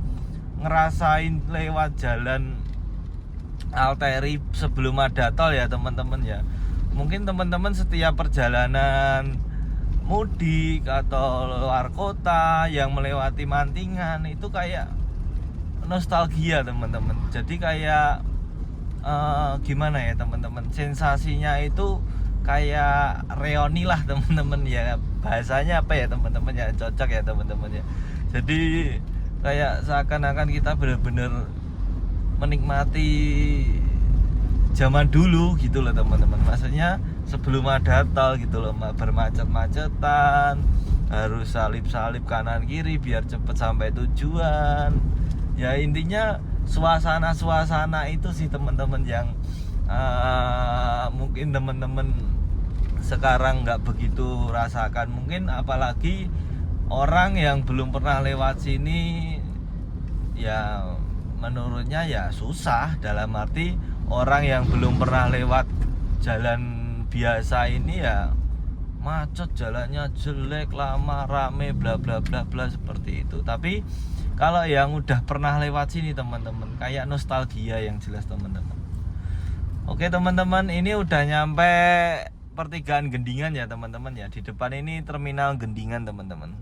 Speaker 3: ngerasain lewat jalan arteri sebelum ada tol ya teman-teman ya. Mungkin teman-teman setiap perjalanan mudik atau luar kota yang melewati Mantingan itu kayak nostalgia teman-teman. Jadi kayak gimana ya teman-teman, sensasinya itu kayak reuni lah teman-teman ya. Bahasanya apa ya teman-teman ya, cocok ya teman-teman ya. Jadi kayak seakan-akan kita benar-benar menikmati zaman dulu gitu loh teman-teman. Maksudnya sebelum ada tol gitu loh, bermacet-macetan, harus salip-salip kanan kiri biar cepet sampai tujuan. Ya intinya suasana itu sih teman-teman yang mungkin teman-teman sekarang nggak begitu rasakan. Mungkin apalagi orang yang belum pernah lewat sini ya menurutnya ya susah, dalam arti orang yang belum pernah lewat jalan biasa ini ya macet, jalannya jelek, lama, rame, bla bla bla bla seperti itu. Tapi kalau yang udah pernah lewat sini teman-teman, kayak nostalgia yang jelas teman-teman. Oke teman-teman, ini udah nyampe pertigaan Gendingan ya teman-teman ya. Di depan ini terminal Gendingan teman-teman.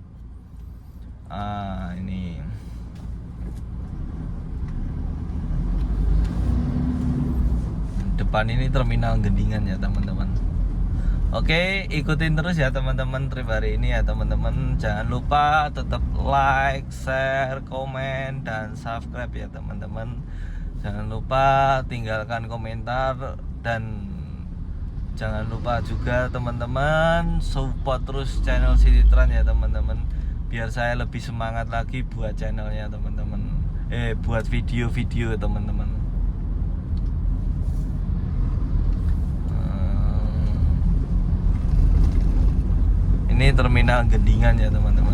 Speaker 3: Ini depan ini terminal Gendingan ya teman-teman. Oke, ikutin terus ya teman-teman trip hari ini ya teman-teman. Jangan lupa tetap like, share, komen, dan subscribe ya teman-teman. Jangan lupa tinggalkan komentar, dan jangan lupa juga teman-teman support terus channel Cititran ya teman-teman, biar saya lebih semangat lagi buat channelnya teman-teman. Buat video-video teman-teman. Ini terminal Gendingan ya teman-teman.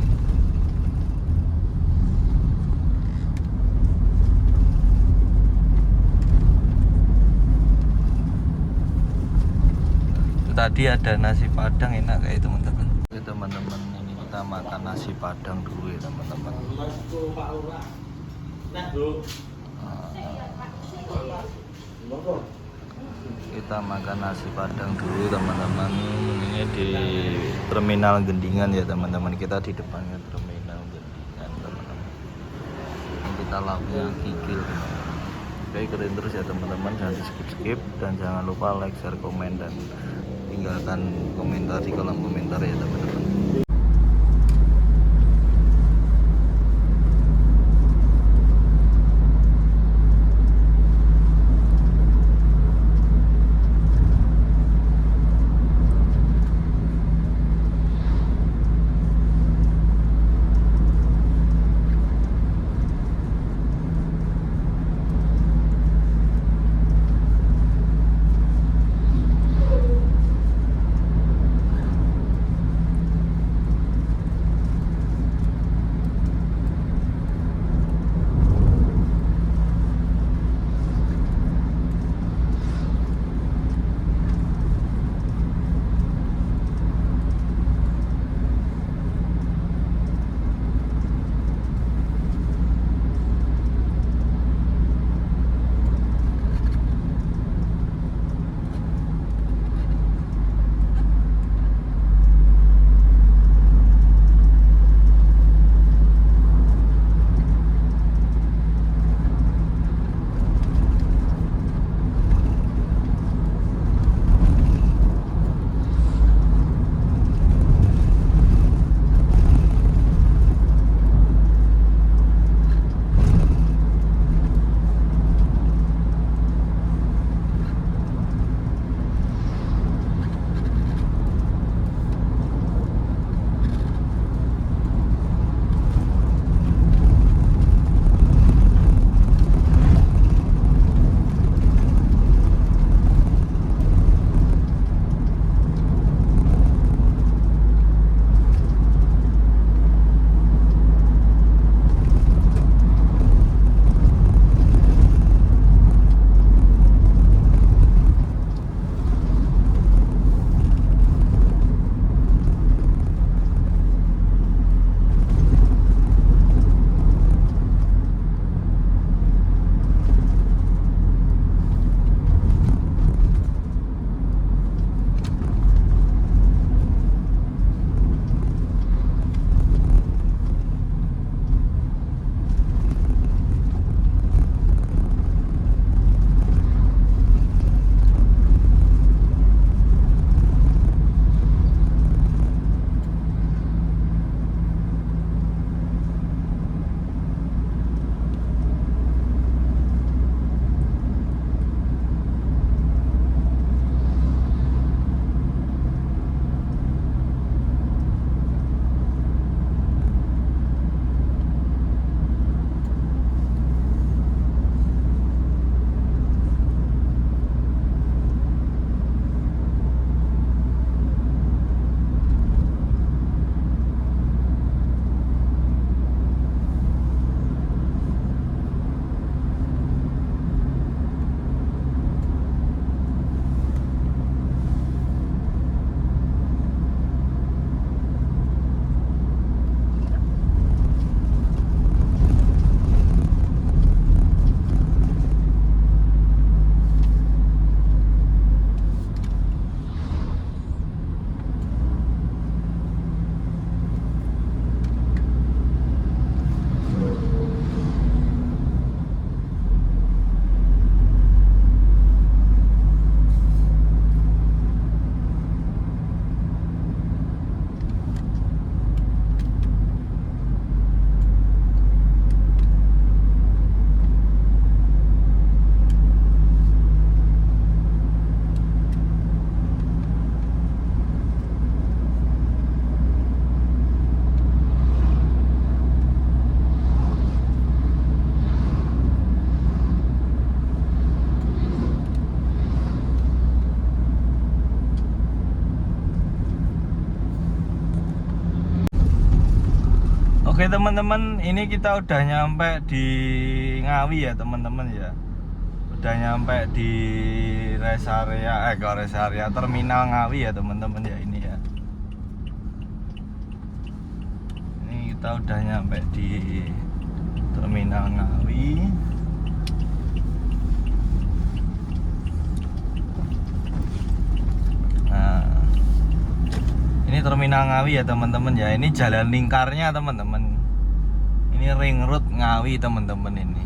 Speaker 3: Tadi ada nasi padang enak kayak teman-teman. Oke teman-teman, ini kita makan nasi padang dulu ya teman-teman. Kita makan nasi padang dulu teman-teman. Ini di terminal Gendingan ya teman-teman. Kita di depannya terminal Gendingan teman-teman. Ini kita lauknya kikil teman-teman. Oke, ikutin terus ya teman-teman, jangan di skip dan jangan lupa like, share, komen, dan tinggalkan komentar di kolom komentar ya teman-teman. Oke teman-teman, ini kita udah nyampe di Ngawi ya teman-teman ya. Udah nyampe di rest area, rest area terminal Ngawi ya teman-teman ya, ini ya. Ini kita udah nyampe di terminal Ngawi. Nah, ini terminal Ngawi ya teman-teman ya. Ini jalan lingkarnya teman-teman. Ini ring road Ngawi teman-teman ini.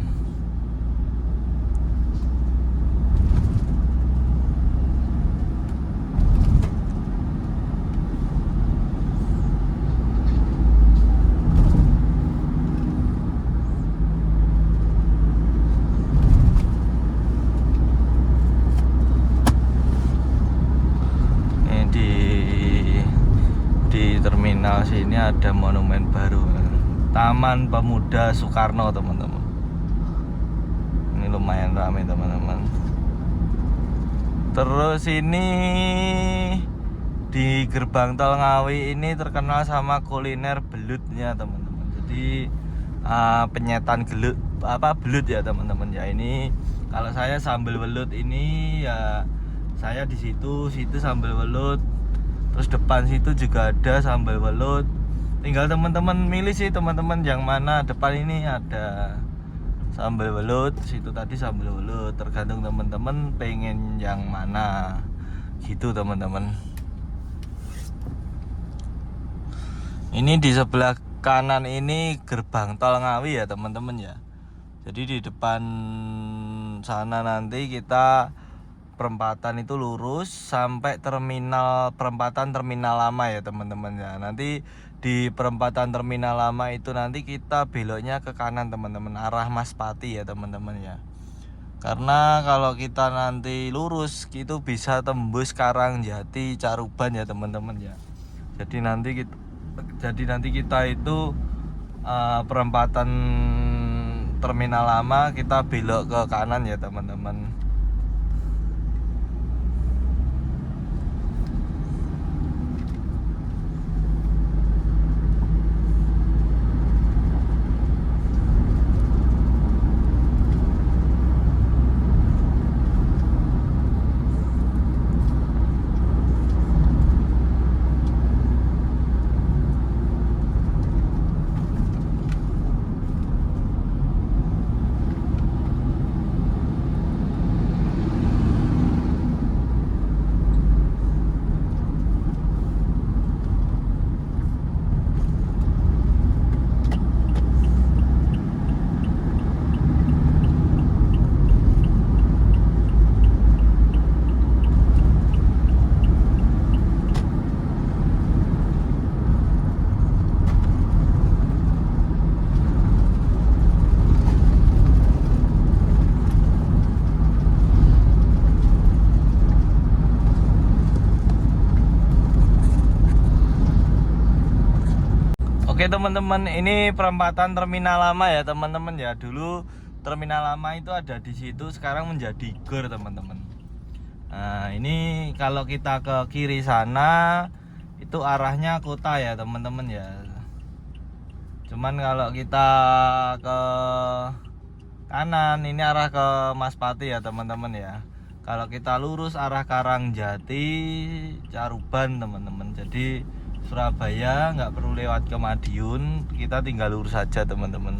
Speaker 3: Di terminal sini ada monumen baru, Taman Pemuda Soekarno teman-teman. Ini lumayan ramai teman-teman. Terus ini di gerbang tol Ngawi ini terkenal sama kuliner belutnya teman-teman. Jadi penyetan belut ya teman-teman ya. Ini kalau saya sambal belut ini ya, saya di situ sambal belut. Terus depan situ juga ada sambal belut. Tinggal teman-teman milih sih teman-teman yang mana. Depan ini ada sambal belut, situ tadi sambal belut. Tergantung teman-teman pengen yang mana gitu teman-teman. Ini di sebelah kanan ini gerbang tol Ngawi ya teman-teman ya. Jadi di depan sana nanti kita perempatan itu lurus sampai perempatan terminal lama ya teman-teman ya. Nanti di perempatan terminal lama itu nanti kita beloknya ke kanan teman-teman, arah Maspati ya teman-teman ya. Karena kalau kita nanti lurus itu bisa tembus Karangjati, Caruban ya teman-teman ya. Jadi nanti kita itu perempatan terminal lama kita belok ke kanan ya teman-teman. Oke teman-teman, ini perempatan terminal lama ya teman-teman ya. Dulu terminal lama itu ada di situ, sekarang menjadi GOR teman-teman. Nah ini kalau kita ke kiri sana itu arahnya kota ya teman-teman ya. Cuman kalau kita ke kanan ini arah ke Maspati ya teman-teman ya. Kalau kita lurus arah Karangjati, Caruban teman-teman. Jadi Surabaya nggak perlu lewat ke Madiun, kita tinggal lurus saja teman-teman.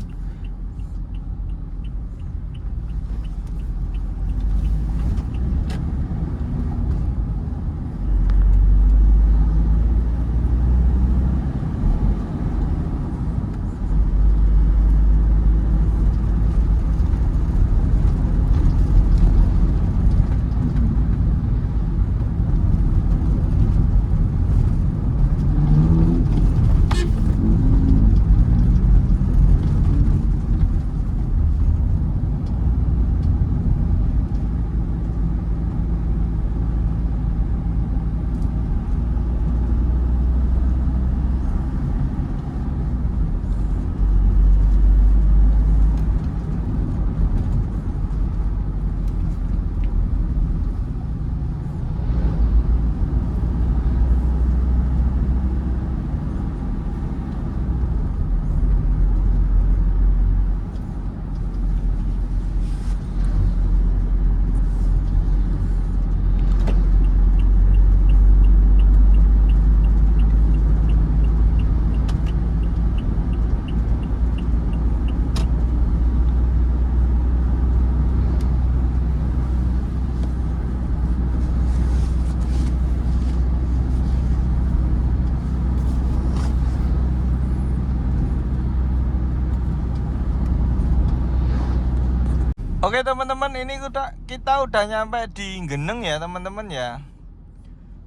Speaker 3: Oke teman-teman, ini kita udah nyampe di Geneng ya teman-teman ya.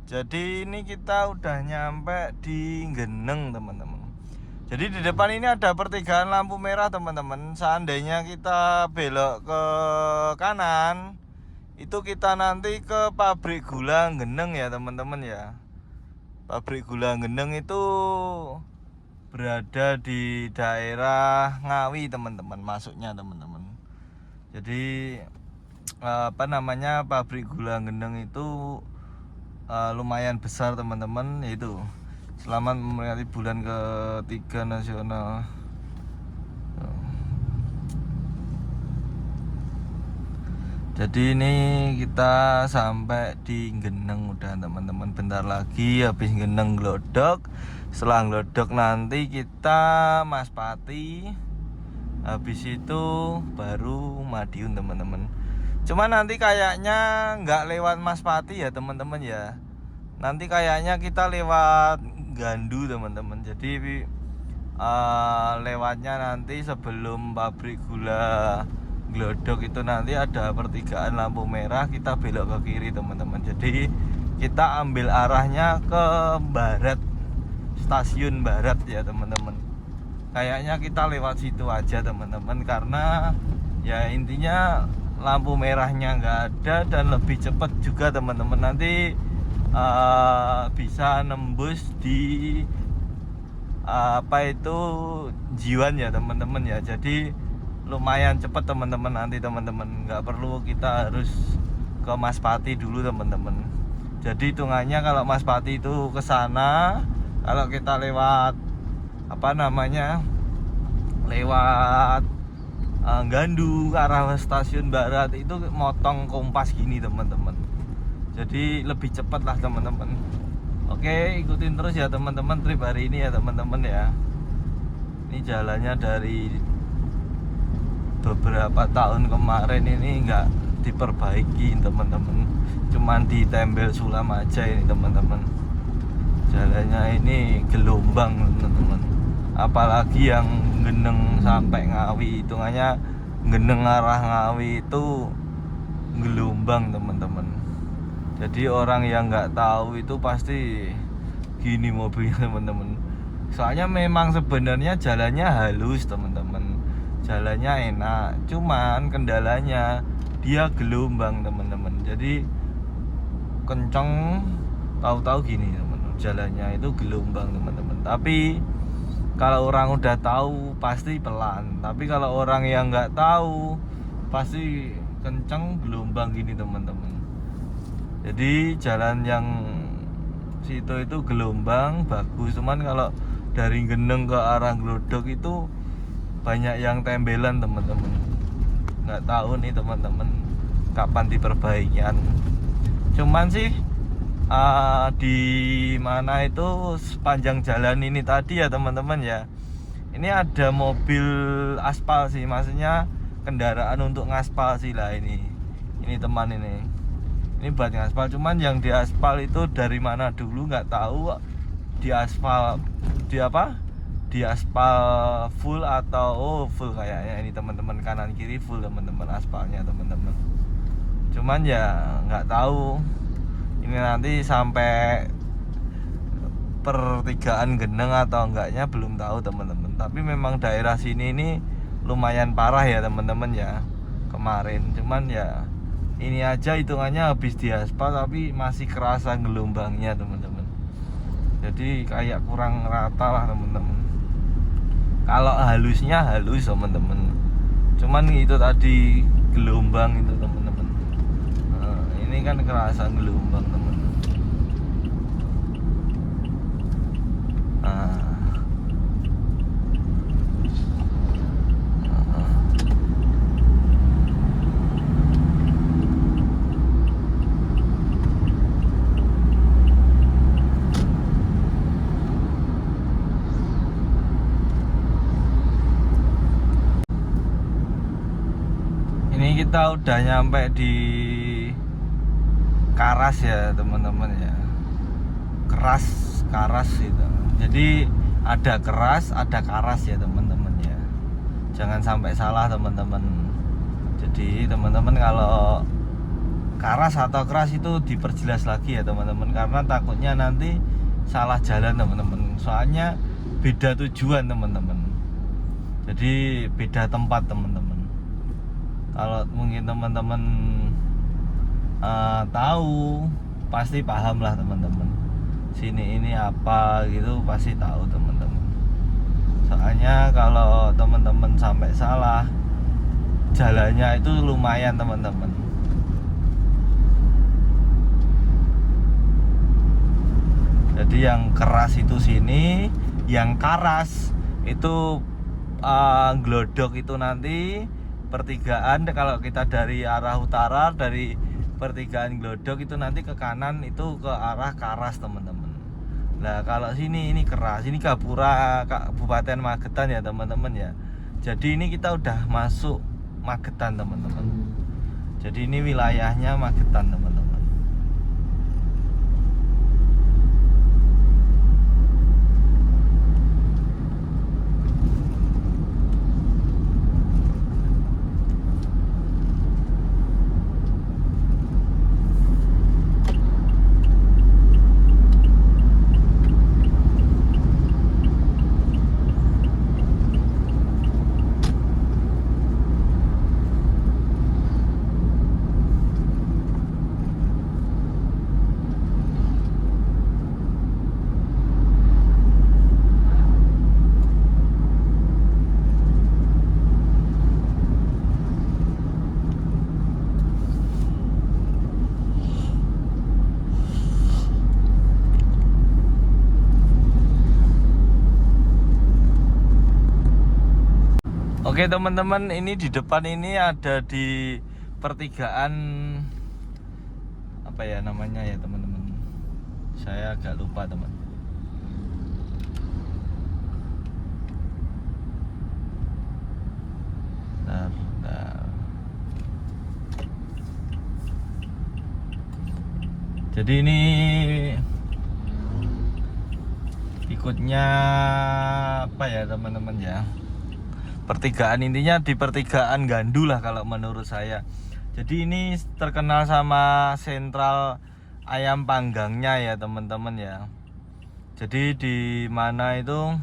Speaker 3: Jadi ini kita udah nyampe di Geneng teman-teman. Jadi di depan ini ada pertigaan lampu merah teman-teman. Seandainya kita belok ke kanan, itu kita nanti ke pabrik gula Geneng ya teman-teman ya. Pabrik gula Geneng itu berada di daerah Ngawi teman-teman, masuknya teman-teman. Jadi pabrik gula Geneng itu lumayan besar teman-teman. Yaitu selamat memperingati bulan ke-3 nasional. Jadi ini kita sampai di Geneng udah teman-teman. Bentar lagi habis Geneng Glodok. Setelah Glodok nanti kita Maspati. Habis itu baru Madiun teman-teman. Cuma nanti kayaknya nggak lewat Maspati ya teman-teman ya. Nanti kayaknya kita lewat Gandu teman-teman. Jadi lewatnya nanti sebelum pabrik gula Glodok itu nanti ada pertigaan lampu merah, kita belok ke kiri teman-teman. Jadi kita ambil arahnya ke barat, stasiun barat ya teman-teman. Kayaknya kita lewat situ aja teman-teman, karena ya intinya lampu merahnya nggak ada dan lebih cepat juga teman-teman. Nanti bisa nembus di Jiwan ya teman-teman ya. Jadi lumayan cepat teman-teman, nanti teman-teman nggak perlu kita harus ke Maspati dulu teman-teman. Jadi hitungannya kalau Maspati itu ke sana, kalau kita lewat lewat Gandu ke arah stasiun barat itu motong Kompas gini teman-teman. Jadi lebih cepat lah teman-teman. Oke, ikutin terus ya teman-teman trip hari ini ya teman-teman ya. Ini jalannya dari beberapa tahun kemarin ini nggak diperbaiki teman-teman, cuman ditempel sulam aja ini teman-teman. Jalannya ini gelombang teman-teman, apalagi yang Geneng sampai Ngawi, hitungannya Geneng arah Ngawi itu gelombang teman-teman. Jadi orang yang nggak tahu itu pasti gini mobilnya teman-teman. Soalnya memang sebenarnya jalannya halus teman-teman, jalannya enak, cuman kendalanya dia gelombang teman-teman. Jadi kenceng, tahu-tahu gini teman-teman, jalannya itu gelombang teman-teman. Tapi kalau orang udah tahu pasti pelan, tapi kalau orang yang nggak tahu pasti kenceng gelombang gini teman-teman. Jadi jalan yang situ itu gelombang bagus, cuman kalau dari Geneng ke arah Glodok itu banyak yang tembelan teman-teman. Nggak tahu nih teman-teman kapan diperbaikian. Cuman sih di mana itu sepanjang jalan ini tadi ya teman-teman ya, ini ada mobil aspal sih, maksudnya kendaraan untuk ngaspal sih lah ini teman ini buat ngaspal. Cuman yang di aspal itu dari mana dulu nggak tahu, di aspal full atau full kayaknya ini teman-teman, kanan kiri full teman-teman aspalnya teman-teman. Cuman ya nggak tahu ini nanti sampai pertigaan Geneng atau enggaknya belum tahu teman-teman. Tapi memang daerah sini ini lumayan parah ya teman-teman ya kemarin. Cuman ya ini aja hitungannya habis diaspal tapi masih kerasa gelombangnya teman-teman. Jadi kayak kurang rata lah teman-teman. Kalau halusnya halus teman-teman, cuman itu tadi gelombang itu teman-teman. Nah, ini kan kerasa gelombang teman. Nah. Kita udah nyampe di Karas ya teman-teman ya. Karas itu. Jadi ada Keras, ada Karas ya teman-teman ya. Jangan sampai salah teman-teman. Jadi teman-teman kalau karas atau keras itu diperjelas lagi ya teman-teman, karena takutnya nanti salah jalan teman-teman. Soalnya beda tujuan teman-teman. Jadi beda tempat teman-teman. Kalau mungkin teman-teman tahu, pasti paham lah teman-teman. Sini ini apa gitu pasti tahu teman-teman. Soalnya kalau teman-teman sampai salah, jalannya itu lumayan teman-teman. Jadi yang keras itu sini, yang karas itu glodok itu nanti pertigaan. Kalau kita dari arah utara, dari pertigaan glodok itu nanti ke kanan itu ke arah Karas teman-teman. Nah kalau sini ini keras, ini Gapura Kabupaten Magetan ya teman-teman ya. Jadi ini kita udah masuk Magetan teman-teman. Jadi ini wilayahnya Magetan teman-teman. Oke teman-teman, ini di depan ini ada di pertigaan apa ya namanya ya teman-teman. Saya agak lupa teman. Bentar. Jadi ini ikutnya apa ya teman-teman ya? Pertigaan, intinya di pertigaan Gandu lah kalau menurut saya. Jadi ini terkenal sama sentral ayam panggangnya ya teman-teman ya. Jadi di mana itu?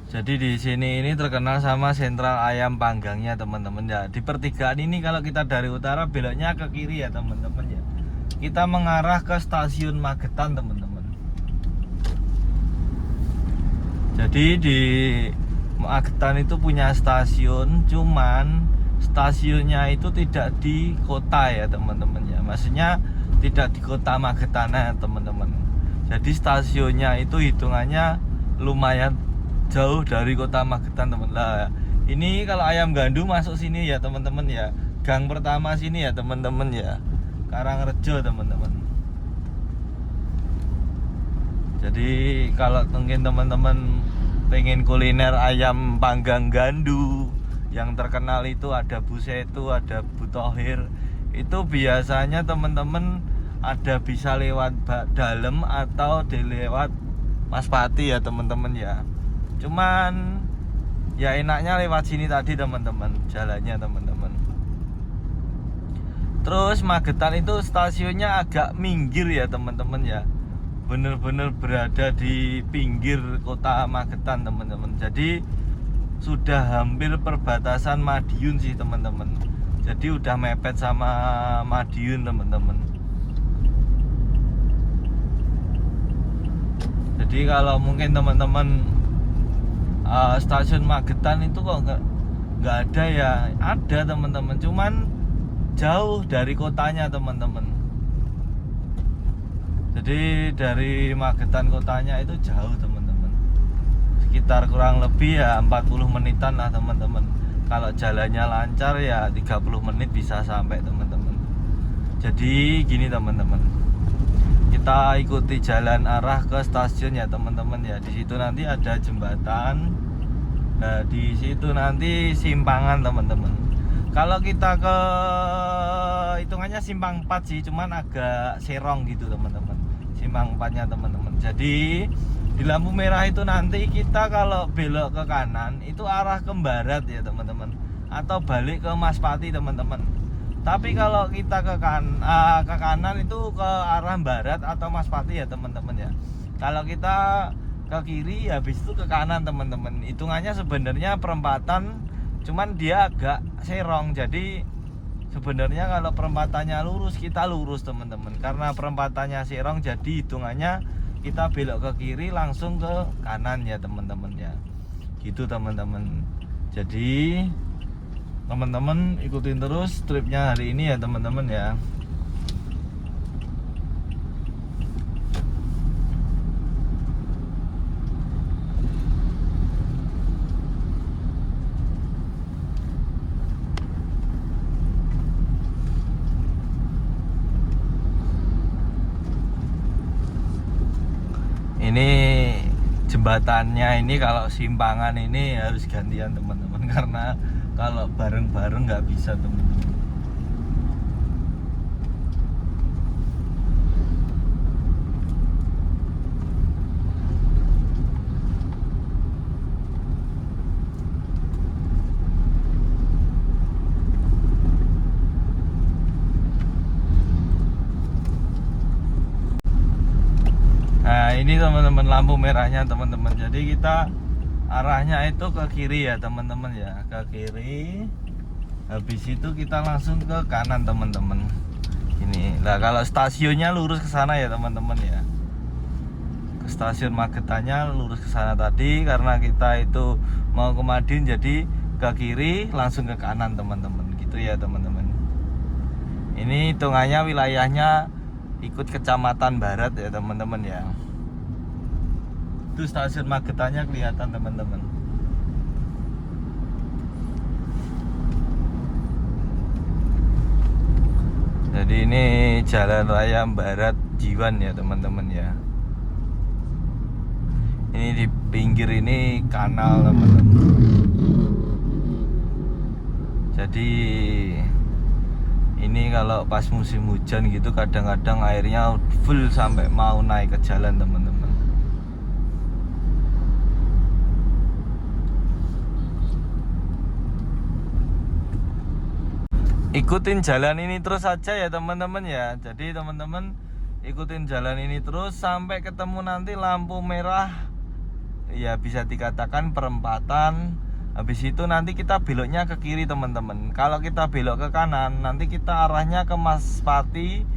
Speaker 3: Jadi di sini ini terkenal sama sentral ayam panggangnya teman-teman ya. Di pertigaan ini kalau kita dari utara beloknya ke kiri ya teman-teman ya. Kita mengarah ke stasiun Magetan teman-teman. Jadi di Magetan itu punya stasiun, cuman stasiunnya itu tidak di kota ya teman-teman ya. Maksudnya tidak di kota Magetan ya teman-teman. Jadi stasiunnya itu hitungannya lumayan jauh dari kota Magetan teman. Lah ini kalau ayam Gandu masuk sini ya teman-teman ya. Gang pertama sini ya teman-teman ya. Karangrejo teman-teman. Jadi kalau mungkin teman-teman pengen kuliner ayam panggang Gandu yang terkenal itu ada Bu Setu, ada Bu Tohir. Itu biasanya teman-teman ada bisa lewat dalam atau dilewat Mas Pati ya teman-teman ya. Cuman ya enaknya lewat sini tadi teman-teman, jalannya teman-teman. Terus Magetan itu stasiunnya agak minggir ya teman-teman ya. Bener-bener berada di pinggir kota Magetan teman-teman. Jadi sudah hampir perbatasan Madiun sih teman-teman. Jadi udah mepet sama Madiun teman-teman. Jadi kalau mungkin teman-teman stasiun Magetan itu kok nggak ada ya, ada teman-teman. Cuman jauh dari kotanya teman-teman. Jadi dari Magetan kotanya itu jauh teman-teman. Sekitar kurang lebih ya 40 menitan lah teman-teman. Kalau jalannya lancar ya 30 menit bisa sampai teman-teman. Jadi gini teman-teman. Kita ikuti jalan arah ke stasiun ya teman-teman ya. Di situ nanti ada jembatan. Nah, di situ nanti simpangan teman-teman. Kalau kita ke hitungannya simpang 4 sih, cuman agak serong gitu teman-teman. Simpang 4-nya teman-teman. Jadi Di lampu merah itu nanti kita kalau belok ke kanan itu arah ke barat ya teman-teman, atau balik ke Maspati teman-teman. Tapi kalau kita ke kanan itu ke arah barat atau Maspati ya teman-teman ya. Kalau kita ke kiri habis itu ke kanan teman-teman. Hitungannya sebenarnya perempatan, cuman dia agak serong. Jadi sebenarnya kalau perempatannya lurus kita lurus teman-teman. Karena perempatannya serong jadi hitungannya kita belok ke kiri langsung ke kanan ya teman-teman ya. Gitu teman-teman. Jadi teman-teman ikutin terus tripnya hari ini ya teman-teman ya. Ini jembatannya ini kalau simpangan ini harus gantian teman-teman, karena kalau bareng-bareng nggak bisa teman-teman. Nah ini teman-teman lampu merahnya teman-teman. Jadi kita arahnya itu ke kiri ya teman-teman ya, ke kiri. Habis itu kita langsung ke kanan teman-teman. Ini. Nah kalau stasiunnya lurus ke sana ya teman-teman ya. Ke stasiun Magetannya lurus ke sana tadi, karena kita itu mau ke Madiun jadi ke kiri langsung ke kanan teman-teman. Gitu ya teman-teman. Ini hitungannya wilayahnya ikut kecamatan Barat ya teman-teman ya. Itu stasiun Magetannya kelihatan teman-teman. Jadi ini Jalan Raya Barat Jiwan ya teman-teman ya. Ini di pinggir ini kanal teman-teman. Jadi ini kalau pas musim hujan gitu kadang-kadang airnya full sampai mau naik ke jalan teman-teman. Ikutin jalan ini terus aja ya teman-teman ya. Jadi teman-teman ikutin jalan ini terus sampai ketemu nanti lampu merah. Ya bisa dikatakan perempatan. Habis itu nanti kita beloknya ke kiri teman-teman. Kalau kita belok ke kanan nanti kita arahnya ke Maspati,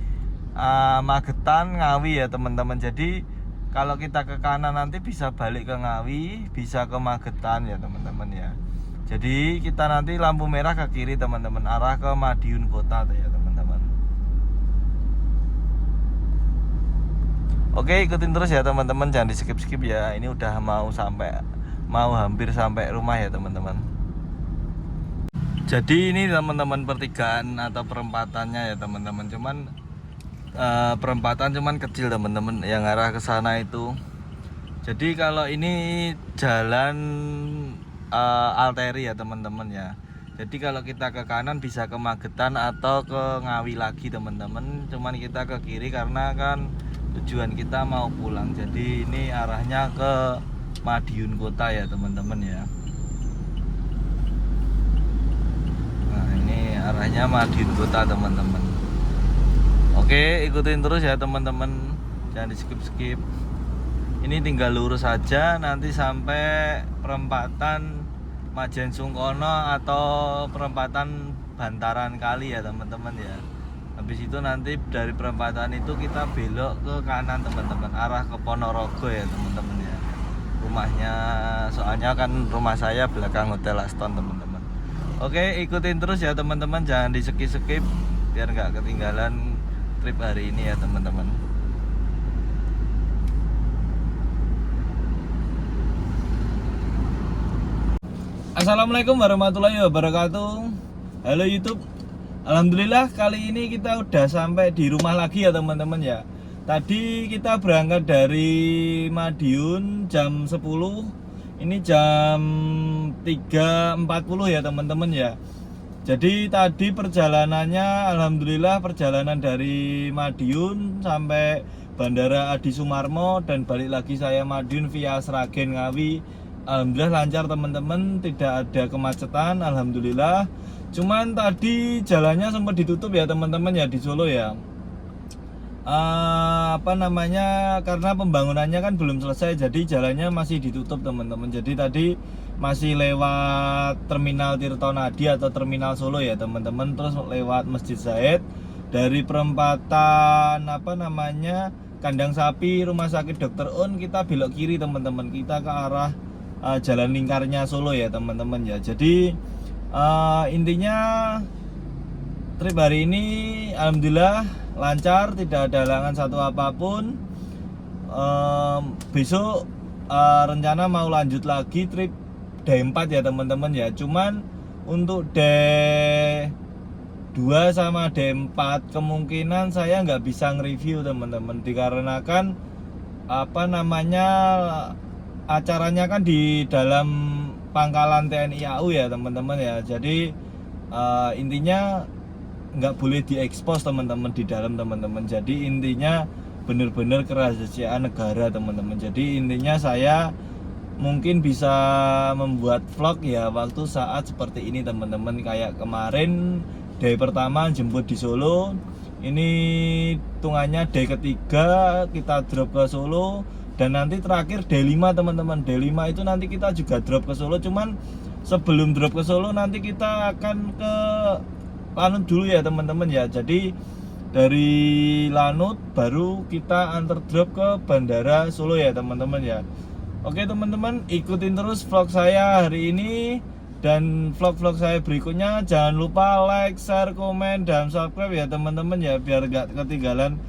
Speaker 3: Magetan, Ngawi ya teman-teman. Jadi kalau kita ke kanan nanti bisa balik ke Ngawi, bisa ke Magetan ya teman-teman ya. Jadi kita nanti lampu merah ke kiri teman-teman, arah ke Madiun Kota ya teman-teman. Oke ikutin terus ya teman-teman, jangan di skip-skip ya. Ini udah mau hampir sampai rumah ya teman-teman. Jadi ini teman-teman pertigaan atau perempatannya ya teman-teman. Cuman perempatan cuman kecil teman-teman yang arah ke sana itu. Jadi kalau ini jalan arteri ya teman-teman ya. Jadi kalau kita ke kanan bisa ke Magetan atau ke Ngawi lagi teman-teman. Cuman kita ke kiri karena kan tujuan kita mau pulang. Jadi ini arahnya ke Madiun Kota ya teman-teman ya. Nah ini arahnya Madiun Kota teman-teman. Oke ikutin terus ya teman-teman, jangan di skip-skip. Ini tinggal lurus saja nanti sampai perempatan Majen Sungkono atau perempatan Bantaran Kali ya teman-teman ya. Habis itu nanti dari perempatan itu kita belok ke kanan teman-teman, arah ke Ponorogo ya teman-teman ya. Rumahnya, soalnya kan rumah saya belakang Hotel Aston teman-teman. Oke ikutin terus ya teman-teman, jangan di skip-skip biar nggak ketinggalan trip hari ini ya teman-teman. Assalamualaikum warahmatullahi wabarakatuh. Halo YouTube. Alhamdulillah kali ini kita udah sampai di rumah lagi ya teman-teman ya. Tadi kita berangkat dari Madiun jam 10. Ini jam 3.40 ya teman-teman ya. Jadi tadi perjalanannya alhamdulillah perjalanan dari Madiun sampai Bandara Adi Sumarmo dan balik lagi saya Madiun via Sragen Ngawi. Alhamdulillah lancar teman-teman, tidak ada kemacetan, alhamdulillah. Cuman tadi jalannya sempat ditutup ya teman-teman ya di Solo ya. Karena pembangunannya kan belum selesai, jadi jalannya masih ditutup teman-teman. Jadi tadi masih lewat Terminal Tirtonadi atau Terminal Solo ya teman-teman, terus lewat Masjid Zaid, dari perempatan Kandang Sapi Rumah Sakit Dr. Un kita belok kiri teman-teman, kita ke arah jalan lingkarnya Solo ya teman-teman ya. Jadi intinya trip hari ini alhamdulillah lancar, tidak ada halangan satu apapun. Besok rencana mau lanjut lagi trip D4 ya teman-teman ya. Cuman untuk D2 sama D4 kemungkinan saya nggak bisa nge-review teman-teman, dikarenakan acaranya kan di dalam pangkalan TNI AU ya teman-teman ya. Jadi intinya nggak boleh diekspos teman-teman di dalam teman-teman. Jadi intinya bener-bener kerahasiaan negara teman-teman. Jadi intinya saya mungkin bisa membuat vlog ya waktu saat seperti ini teman-teman. Kayak kemarin day pertama jemput di Solo, ini hitungannya day ketiga kita drop ke Solo, dan nanti terakhir day 5 teman-teman. Day 5 itu nanti kita juga drop ke Solo. Cuman sebelum drop ke Solo nanti kita akan ke Lanut dulu ya teman-teman ya. Jadi dari Lanut baru kita antar drop ke Bandara Solo ya teman-teman ya. Oke teman-teman, ikutin terus vlog saya hari ini dan vlog-vlog saya berikutnya. Jangan lupa like, share, komen, dan subscribe ya teman-teman ya, biar gak ketinggalan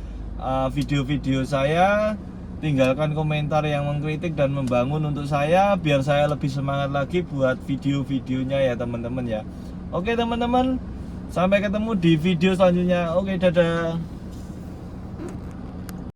Speaker 3: video-video saya. Tinggalkan komentar yang mengkritik dan membangun untuk saya, biar saya lebih semangat lagi buat video-videonya ya teman-teman ya. Oke teman-teman, sampai ketemu di video selanjutnya. Oke, dadah.